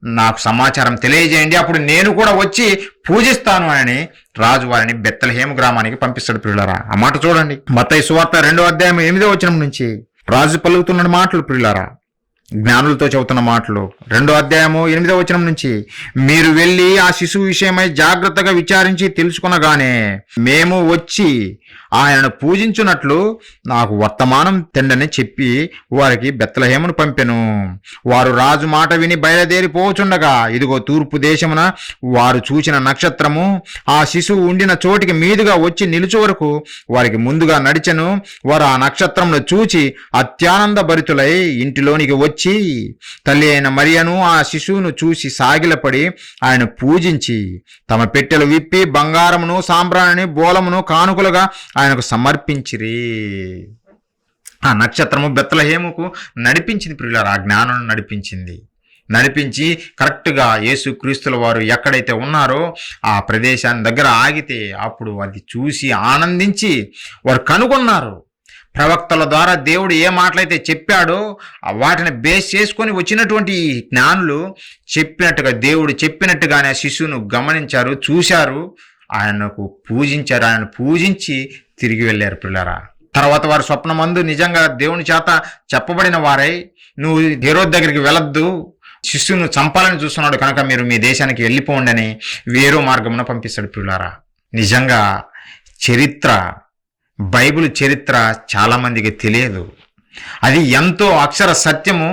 నాకు సమాచారం తెలియజేయండి, అప్పుడు నేను కూడా వచ్చి పూజిస్తాను అని రాజు వారిని బెత్లెహేము గ్రామానికి పంపిస్తాడు. ప్రియులారా, ఆ మాట చూడండి. మత్తయి సువార్త 2వ అధ్యాయం 8వ వచనం నుంచి రాజు పలుకుతున్న మాటలు ప్రియులారా, జ్ఞానులతో చెబుతున్న మాటలు. 2వ అధ్యాయము 8వ వచనం నుంచి, మీరు వెళ్ళి ఆ శిశువు విషయమై జాగ్రత్తగా విచారించి తెలుసుకునగానే మేము వచ్చి ఆయనను పూజించున్నట్లు నాకు వర్తమానం తెండని చెప్పి వారికి బెత్లెహేమును పంపెను. వారు రాజు మాట విని బయలుదేరిపోచుండగా ఇదిగో తూర్పు దేశమున వారు చూచిన నక్షత్రము ఆ శిశువు ఉండిన చోటికి మీదుగా వచ్చి నిలుచు వరకు వారికి ముందుగా నడిచెను. వారు ఆ నక్షత్రమును చూచి అత్యానంద భరితులై ఇంటిలోనికి వచ్చి తల్లి అయిన మరియను ఆ శిశువును చూసి సాగిలపడి ఆయన పూజించి తమ పెట్టెలు విప్పి బంగారమును సాంబ్రాణిని బోలమును కానుకలుగా ఆయనకు సమర్పించిరి. ఆ నక్షత్రము బెత్లెహేముకు నడిపించింది ప్రియులారా, ఆ జ్ఞానం నడిపించి కరెక్ట్గా యేసుక్రీస్తుల వారు ఎక్కడైతే ఉన్నారో ఆ ప్రదేశాన్ని దగ్గర ఆగితే అప్పుడు అది చూసి ఆనందించి వారు కనుగొన్నారు. ప్రవక్తల ద్వారా దేవుడు ఏ మాటలైతే చెప్పాడో వాటిని బేస్ చేసుకొని వచ్చినటువంటి జ్ఞానులు చెప్పినట్టుగా దేవుడు చెప్పినట్టుగానే శిశువును గమనించారు, చూశారు, ఆయనకు పూజించారు. ఆయన పూజించి తిరిగి వెళ్ళారు పిల్లరా. తర్వాత వారు స్వప్నమందు నిజంగా దేవుని చేత చెప్పబడిన వారై, నువ్వు హేరోదు దగ్గరికి వెళ్ళొద్దు, శిశువును చంపాలని చూస్తున్నాడు కనుక మీరు మీ దేశానికి వెళ్ళిపోండి అని వేరో మార్గమున పంపిస్తాడు పిల్లారా. నిజంగా బైబిల్ చరిత్ర చాలామందికి తెలియదు. అది ఎంతో అక్షర సత్యము,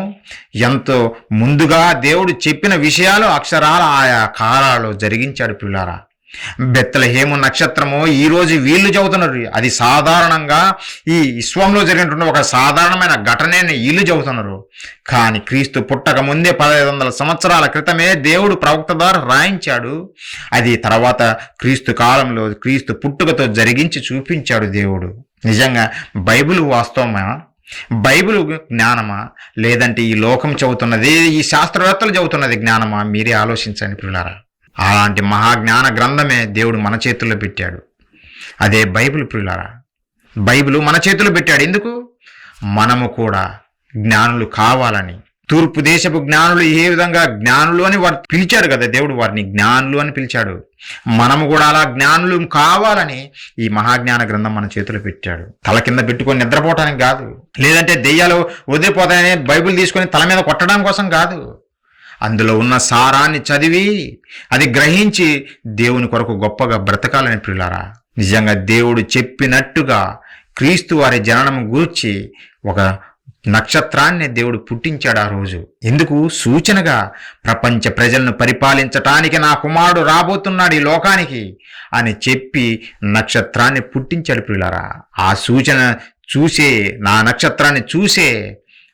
ఎంతో ముందుగా దేవుడు చెప్పిన విషయాలు అక్షరాల ఆయా కాలాల్లో జరిగించాడు పిల్లారా. బెత్లెహేము నక్షత్రము ఈరోజు వీళ్ళు చెబుతున్నారు, అది సాధారణంగా ఈ విశ్వంలో జరిగినటువంటి ఒక సాధారణమైన ఘటనని వీళ్ళు చెబుతున్నారు. కానీ క్రీస్తు పుట్టక ముందే 1500 సంవత్సరాల క్రితమే దేవుడు ప్రవక్త ద్వారా రాయించాడు. అది తర్వాత క్రీస్తు కాలంలో క్రీస్తు పుట్టుకతో జరిగించి చూపించాడు దేవుడు. నిజంగా బైబిల్ వాస్తవమా, బైబిల్ జ్ఞానమా, లేదంటే ఈ లోకం చెబుతున్నది, ఈ శాస్త్రవేత్తలు చెబుతున్నది జ్ఞానమా? మీరే ఆలోచించండి పిల్లారా. అలాంటి మహాజ్ఞాన గ్రంథమే దేవుడు మన చేతుల్లో పెట్టాడు, అదే బైబిల్ ప్రియులారా. బైబిల్ మన చేతుల్లో పెట్టాడు ఎందుకు? మనము కూడా జ్ఞానులు కావాలని. తూర్పు దేశపు జ్ఞానులు ఏ విధంగా జ్ఞానులు అని వారు పిలిచాడు కదా దేవుడు, వారిని జ్ఞానులు అని పిలిచాడు. మనము కూడా అలా జ్ఞానులు కావాలని ఈ మహాజ్ఞాన గ్రంథం మన చేతిలో పెట్టాడు. తల కింద పెట్టుకొని నిద్రపోవటానికి కాదు, లేదంటే దెయ్యాలు వదిలిపోతాయని బైబిల్ తీసుకొని తల మీద కొట్టడం కోసం కాదు. అందులో ఉన్న సారాన్ని చదివి అది గ్రహించి దేవుని కొరకు గొప్పగా బ్రతకాలని ప్రియులారా. నిజంగా దేవుడు చెప్పినట్టుగా క్రీస్తు వారి జననం గూర్చి ఒక నక్షత్రాన్ని దేవుడు పుట్టించాడు ఆ రోజు. ఎందుకు? సూచనగా ప్రపంచ ప్రజలను పరిపాలించటానికి నా కుమారుడు రాబోతున్నాడు ఈ లోకానికి అని చెప్పి నక్షత్రాన్ని పుట్టించాడు ప్రియులారా. ఆ సూచన చూసే, నా నక్షత్రాన్ని చూసే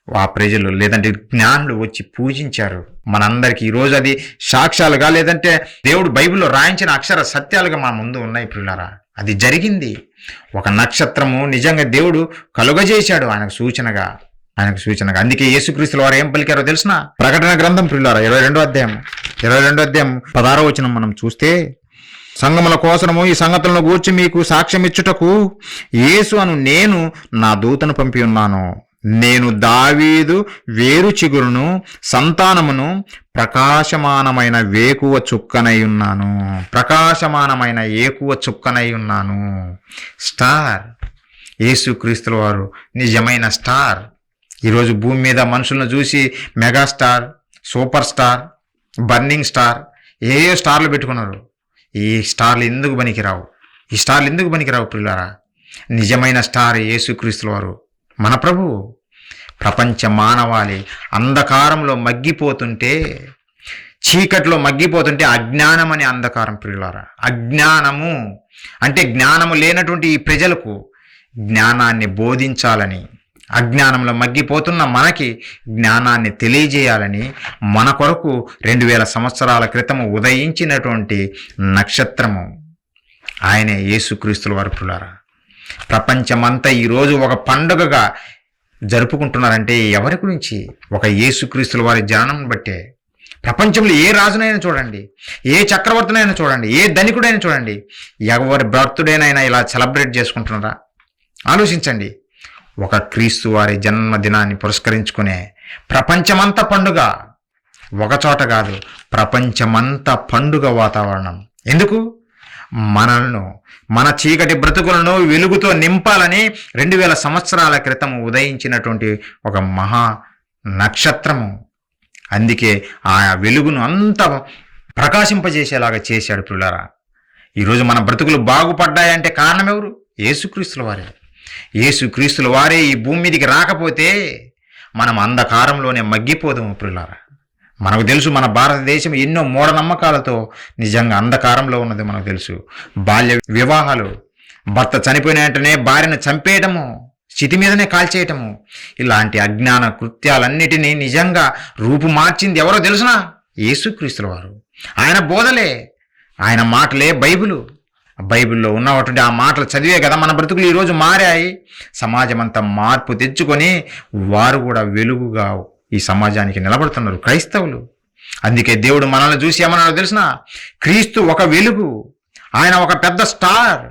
ఆ ప్రజలు లేదంటే జ్ఞానులు వచ్చి పూజించారు. మనందరికీ ఈరోజు అది సాక్ష్యాలుగా లేదంటే దేవుడు బైబిల్లో రాయించిన అక్షర సత్యాలుగా మన ముందు ఉన్నాయి ప్రియులారా. అది జరిగింది. ఒక నక్షత్రము నిజంగా దేవుడు కలుగజేశాడు ఆయనకు సూచనగా. అందుకే యేసుక్రీస్తుల వారు ఏం పలికారో తెలిసిన? ప్రకటన గ్రంథం ప్రియులారా 22వ అధ్యాయం 16వ వచనం మనం చూస్తే, సంగముల కోసము ఈ సంగతులను గూర్చి మీకు సాక్ష్యం ఇచ్చుటకు యేసు అను నేను నా దూతను పంపి ఉన్నాను. నేను దావీదు వేరు చిగురును, సంతానమును, ప్రకాశమానమైన వేకువ చుక్కనై ఉన్నాను. ప్రకాశమానమైన ఏకువ చుక్కనై ఉన్నాను. స్టార్ యేసుక్రీస్తుల వారు నిజమైన స్టార్. ఈరోజు భూమి మీద మనుషులను చూసి megastar, super star, burning star, ఏయో స్టార్లు పెట్టుకున్నారు. ఈ స్టార్లు ఎందుకు పనికిరావు ప్రియులారా? నిజమైన స్టార్ యేసుక్రీస్తుల వారు, మన ప్రభువు. ప్రపంచ మానవాళి అంధకారంలో మగ్గిపోతుంటే, చీకట్లో మగ్గిపోతుంటే అజ్ఞానం అనే అంధకారం ప్రియులారా. అజ్ఞానము అంటే జ్ఞానము లేనటువంటి ఈ ప్రజలకు జ్ఞానాన్ని బోధించాలని, అజ్ఞానంలో మగ్గిపోతున్న మనకి జ్ఞానాన్ని తెలియజేయాలని మన కొరకు 2000 సంవత్సరాల క్రితము ఉదయించినటువంటి నక్షత్రము ఆయనే యేసుక్రీస్తుల వారు ప్రియులారా. ప్రపంచమంతా ఈరోజు ఒక పండుగగా జరుపుకుంటున్నారంటే ఎవరి గురించి? ఒక యేసుక్రీస్తుల వారి జననం బట్టే. ప్రపంచంలో ఏ రాజునైనా చూడండి, ఏ చక్రవర్తినైనా చూడండి, ఏ ధనికుడైనా చూడండి, ఎవరి బర్త్డేనైనా ఇలా సెలబ్రేట్ చేసుకుంటున్నారా? ఆలోచించండి. ఒక క్రీస్తు వారి జన్మదినాన్ని పురస్కరించుకునే ప్రపంచమంతా పండుగ, ఒకచోట కాదు, ప్రపంచమంతా పండుగ వాతావరణం. ఎందుకు? మనల్ని, మన చీకటి బ్రతుకులను వెలుగుతో నింపాలని 2000 సంవత్సరాల క్రితం ఉదయించినటువంటి ఒక మహా నక్షత్రము. అందుకే ఆ వెలుగును అంత ప్రకాశింపజేసేలాగా చేశాడు ప్రియులారా. ఈరోజు మన బ్రతుకులు బాగుపడ్డాయంటే కారణం ఎవరు? యేసుక్రీస్తుల వారే. యేసుక్రీస్తుల వారే ఈ భూమి మీదకి రాకపోతే మనం అంధకారంలోనే మగ్గిపోదాము ప్రియులారా. మనకు తెలుసు మన భారతదేశం ఎన్నో మూఢనమ్మకాలతో నిజంగా అంధకారంలో ఉన్నది మనకు తెలుసు. బాల్య వివాహాలు, భర్త చనిపోయిన వెంటనే భార్యను చంపేయటము, స్థితి మీదనే కాల్చేయటము, ఇలాంటి అజ్ఞాన కృత్యాలన్నిటినీ నిజంగా రూపు మార్చింది ఎవరో తెలుసునా? యేసుక్రీస్తుల వారు. ఆయన బోధలే, ఆయన మాటలే బైబిల్లో ఉన్నటువంటి ఆ మాటలు చదివే కదా మన బ్రతుకులు ఈరోజు మారాయి. సమాజం అంతా మార్పు తెచ్చుకొని వారు కూడా వెలుగుగా ఈ సమాజానికి నిలబడుతున్నారు, క్రైస్తవులు. అందుకే దేవుడు మనల్ని చూసి ఏమన్నాడో తెలిసిన? క్రీస్తు ఒక వెలుగు, ఆయన ఒక పెద్ద స్టార్.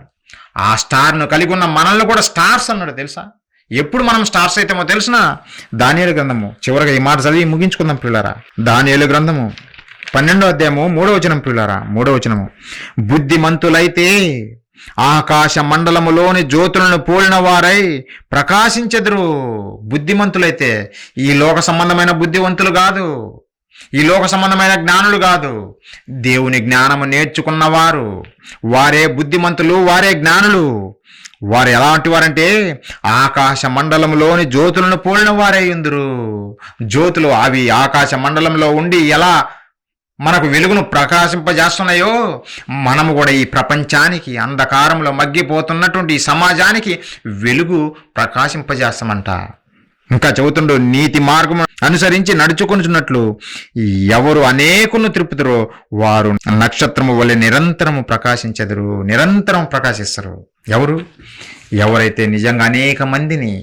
ఆ స్టార్ను కలిగి ఉన్న మనల్ని కూడా స్టార్స్ అన్నాడు తెలుసా? ఎప్పుడు మనం స్టార్స్ అయితేమో తెలిసిన? దానియేలు గ్రంథము, చివరిగా ఈ మాట చదివి ముగించుకుందాం ప్రియులారా. దానియేలు గ్రంథము 12వ అధ్యాయము 3వ వచనం ప్రియులారా. 3వ వచనము, బుద్ధిమంతులైతే ఆకాశ మండలములోని జ్యోతులను పోలిన వారై ప్రకాశించెదరు. బుద్ధిమంతులైతే ఈ లోక సంబంధమైన బుద్ధివంతులు కాదు, ఈ లోక సంబంధమైన జ్ఞానులు కాదు, దేవుని జ్ఞానము నేర్చుకున్నవారు వారే బుద్ధిమంతులు, వారే జ్ఞానులు. వారు ఎలాంటి వారంటే ఆకాశ మండలంలోని జ్యోతులను పోలిన వారే ఉందరు. జ్యోతులు అవి ఆకాశ మండలంలో ఉండి ఎలా మనకు వెలుగును ప్రకాశింపజేస్తున్నాయో, మనము కూడా ఈ ప్రపంచానికి, అంధకారంలో మగ్గిపోతున్నటువంటి ఈ సమాజానికి వెలుగు ప్రకాశింపజేస్తామంట. ఇంకా చెబుతుండో, నీతి మార్గము అనుసరించి నడుచుకొనుచున్నట్లు ఎవరు అనేకులను త్రిప్పుతారో వారు నక్షత్రము వలె నిరంతరము ప్రకాశించెదరు. నిరంతరం ప్రకాశిస్తారు. ఎవరైతే నిజంగా అనేక మందిని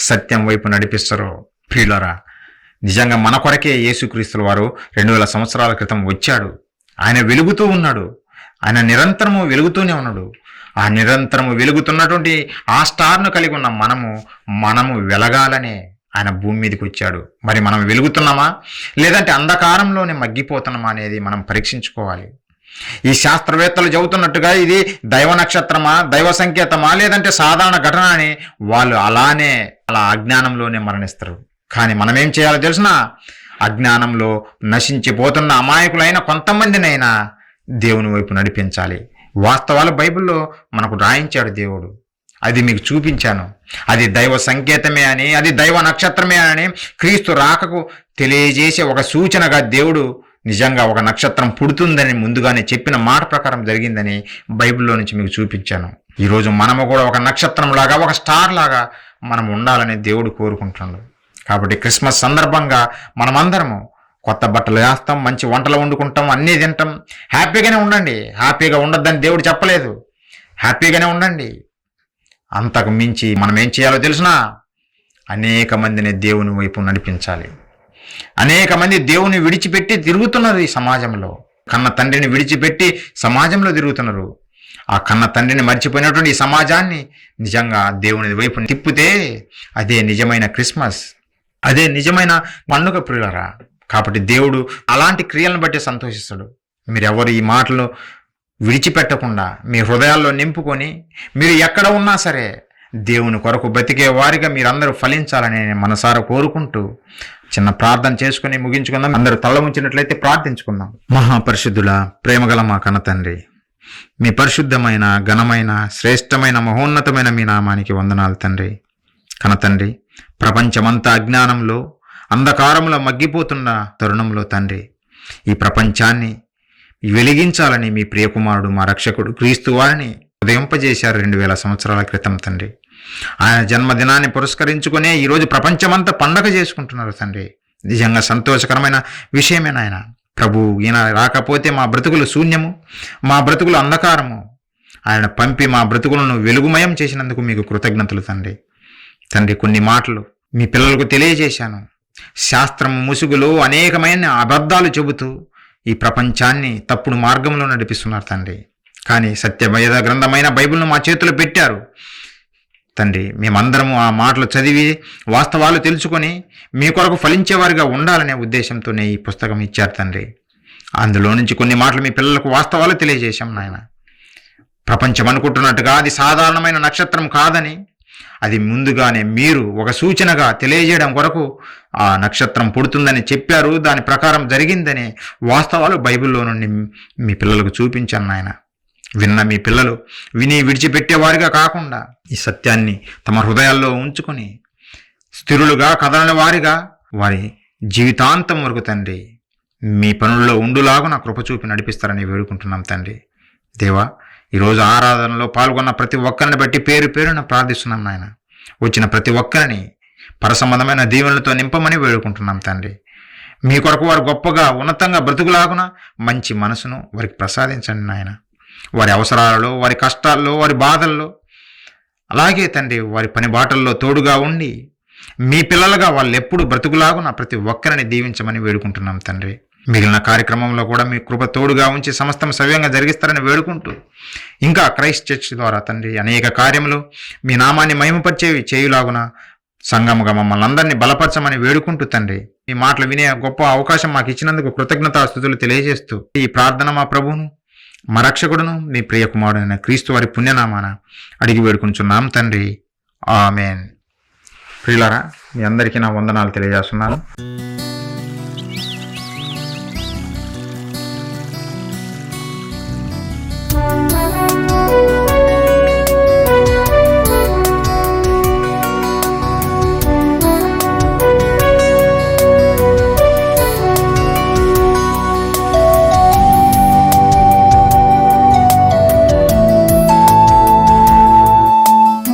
సత్యం వైపు నడిపిస్తారో. ప్రియులారా, నిజంగా మన కొరకే యేసుక్రీస్తుల వారు 2000 సంవత్సరాల క్రితం వచ్చాడు. ఆయన వెలుగుతూ ఉన్నాడు, ఆయన నిరంతరము వెలుగుతూనే ఉన్నాడు. ఆ నిరంతరము వెలుగుతున్నటువంటి ఆ స్టార్ను కలిగి ఉన్న మనము వెలగాలనే ఆయన భూమి మీదకి వచ్చాడు. మరి మనం వెలుగుతున్నామా, లేదంటే అంధకారంలోనే మగ్గిపోతున్నామా అనేది మనం పరీక్షించుకోవాలి. ఈ శాస్త్రవేత్తలు చెబుతున్నట్టుగా ఇది దైవ నక్షత్రమా, దైవ సంకేతమా, లేదంటే సాధారణ ఘటన అని వాళ్ళు అలా అజ్ఞానంలోనే మరణిస్తారు. కానీ మనం ఏం చేయాలో తెలిసిన? అజ్ఞానంలో నశించిపోతున్న అమాయకులైన కొంతమందినైనా దేవుని వైపు నడిపించాలి. వాస్తవాలు బైబిల్లో మనకు రాయించాడు దేవుడు. అది మీకు చూపించాను. అది దైవ సంకేతమే అని, అది దైవ నక్షత్రమే అని క్రీస్తు రాకకు తెలియజేసే ఒక సూచనగా దేవుడు నిజంగా ఒక నక్షత్రం పుడుతుందని ముందుగానే చెప్పిన మాట ప్రకారం జరిగిందని బైబిల్లో నుంచి మీకు చూపించాను. ఈరోజు మనము కూడా ఒక నక్షత్రం లాగా, ఒక స్టార్ లాగా మనం ఉండాలని దేవుడు కోరుకుంటున్నాడు. కాబట్టి క్రిస్మస్ సందర్భంగా మనమందరము కొత్త బట్టలు వేస్తాం, మంచి వంటలు వండుకుంటాం, అన్నీ తింటాం. హ్యాపీగానే ఉండండి. హ్యాపీగా ఉండొద్దని దేవుడు చెప్పలేదు. హ్యాపీగానే ఉండండి. అంతకు మించి మనం ఏం చేయాలో తెలిసినా? అనేక మందిని దేవుని వైపు నడిపించాలి. అనేక మంది దేవుని విడిచిపెట్టి తిరుగుతున్నారు ఈ సమాజంలో. కన్న తండ్రిని విడిచిపెట్టి సమాజంలో తిరుగుతున్నారు. ఆ కన్న తండ్రిని మర్చిపోయినటువంటి ఈ సమాజాన్ని నిజంగా దేవుని వైపు తిప్పితే అదే నిజమైన క్రిస్మస్, అదే నిజమైన పండుగ ప్రియులారా. కాబట్టి దేవుడు అలాంటి క్రియలను బట్టి సంతోషిస్తాడు. మీరెవరు ఈ మాటలు విడిచిపెట్టకుండా మీ హృదయాల్లో నింపుకొని మీరు ఎక్కడ ఉన్నా సరే దేవుని కొరకు బతికే వారిగా మీరందరూ ఫలించాలని నేను మనసారా కోరుకుంటూ చిన్న ప్రార్థన చేసుకుని ముగించుకుందాం. అందరూ తల ఉంచినట్లయితే ప్రార్థించుకుందాం. మహాపరిశుద్ధుల ప్రేమగల మా కన్న తండ్రి, మీ పరిశుద్ధమైన, ఘనమైన, శ్రేష్టమైన, మహోన్నతమైన మీ నామానికి వందనాలు తండ్రి. కన్న తండ్రి, ప్రపంచమంతా అజ్ఞానంలో, అంధకారంలో మగ్గిపోతున్న తరుణంలో తండ్రి, ఈ ప్రపంచాన్ని వెలిగించాలని మీ ప్రియకుమారుడు, మా రక్షకుడు క్రీస్తు వారిని ఉదయింపజేశారు 2000 సంవత్సరాల క్రితం తండ్రి. ఆయన జన్మదినాన్ని పురస్కరించుకునే ఈరోజు ప్రపంచమంతా పండగ చేసుకుంటున్నారు తండ్రి. నిజంగా సంతోషకరమైన విషయమే నాయన. ప్రభు, ఈయన రాకపోతే మా బ్రతుకులు శూన్యము, మా బ్రతుకులు అంధకారము. ఆయన పంపి మా బ్రతుకులను వెలుగుమయం చేసినందుకు మీకు కృతజ్ఞతలు తండ్రి. తండ్రి, కొన్ని మాటలు మీ పిల్లలకు తెలియజేశాను. శాస్త్రం ముసుగులో అనేకమైన అబద్ధాలు చెబుతూ ఈ ప్రపంచాన్ని తప్పుడు మార్గంలో నడిపిస్తున్నారు తండ్రి. కానీ సత్యవేద గ్రంథమైన బైబిల్ను మా చేతిలో పెట్టారు తండ్రి. మేమందరము ఆ మాటలు చదివి వాస్తవాలు తెలుసుకొని మీ కొరకు ఫలించేవారిగా ఉండాలనే ఉద్దేశంతోనే ఈ పుస్తకం ఇచ్చారు తండ్రి. అందులో నుంచి కొన్ని మాటలు మీ పిల్లలకు వాస్తవాలు తెలియజేశాం నాయన. ప్రపంచం అనుకుంటున్నట్టుగా అది సాధారణమైన నక్షత్రం కాదని, అది ముందుగానే మీరు ఒక సూచనగా తెలియజేయడం కొరకు ఆ నక్షత్రం పుడుతుందని చెప్పారు. దాని ప్రకారం జరిగిందని వాస్తవాలు బైబిల్లో నుండి మీ పిల్లలకు చూపించాను నాయన. విన్న మీ పిల్లలు విని విడిచిపెట్టేవారిగా కాకుండా ఈ సత్యాన్ని తమ హృదయాల్లో ఉంచుకొని స్థిరులుగా కదలని వారిగా వారి జీవితాంతం వరకు తండ్రి మీ పనుల్లో ఉండులాగా కృప చూపి నడిపిస్తారని వేడుకుంటున్నాం తండ్రి. దేవా, ఈరోజు ఆరాధనలో పాల్గొన్న ప్రతి ఒక్కరిని బట్టి పేరు పేరున ప్రార్థిస్తున్నాం నాయన. వచ్చిన ప్రతి ఒక్కరిని పరసంబంధమైన దీవెనలతో నింపమని వేడుకుంటున్నాం తండ్రి. మీ కొరకు వారు గొప్పగా ఉన్నతంగా బ్రతుకులాగున మంచి మనసును వారికి ప్రసాదించండి నాయన. వారి అవసరాలలో, వారి కష్టాల్లో, వారి బాధల్లో, అలాగే తండ్రి వారి పని బాటల్లో తోడుగా ఉండి మీ పిల్లలుగా వాళ్ళు ఎప్పుడు బ్రతుకులాగున ప్రతి ఒక్కరిని దీవించమని వేడుకుంటున్నాం తండ్రి. మిగిలిన కార్యక్రమంలో కూడా మీ కృప తోడుగా ఉంచి సమస్తం సవ్యంగా జరిగిస్తారని వేడుకుంటూ ఇంకా క్రైస్ట్ చర్చ్ ద్వారా తండ్రి అనేక కార్యములు మీ నామాన్ని మహిమపరిచేవి చేయులాగున సంఘముగా మమ్మల్ని అందరినీ బలపరచమని వేడుకుంటూ తండ్రి ఈ మాటలు వినే గొప్ప అవకాశం మాకు ఇచ్చినందుకు కృతజ్ఞతాస్తుతులు తెలియజేస్తూ ఈ ప్రార్థన మా ప్రభువును మా రక్షకుడును మీ ప్రియ కుమారుడైన క్రీస్తు వారి పుణ్యనామాన అడిగి వేడుకుంటున్నాం తండ్రి. ఆమెన్. ప్రియులారా, మీ అందరికీ నా వందనాలు తెలియజేస్తున్నాను.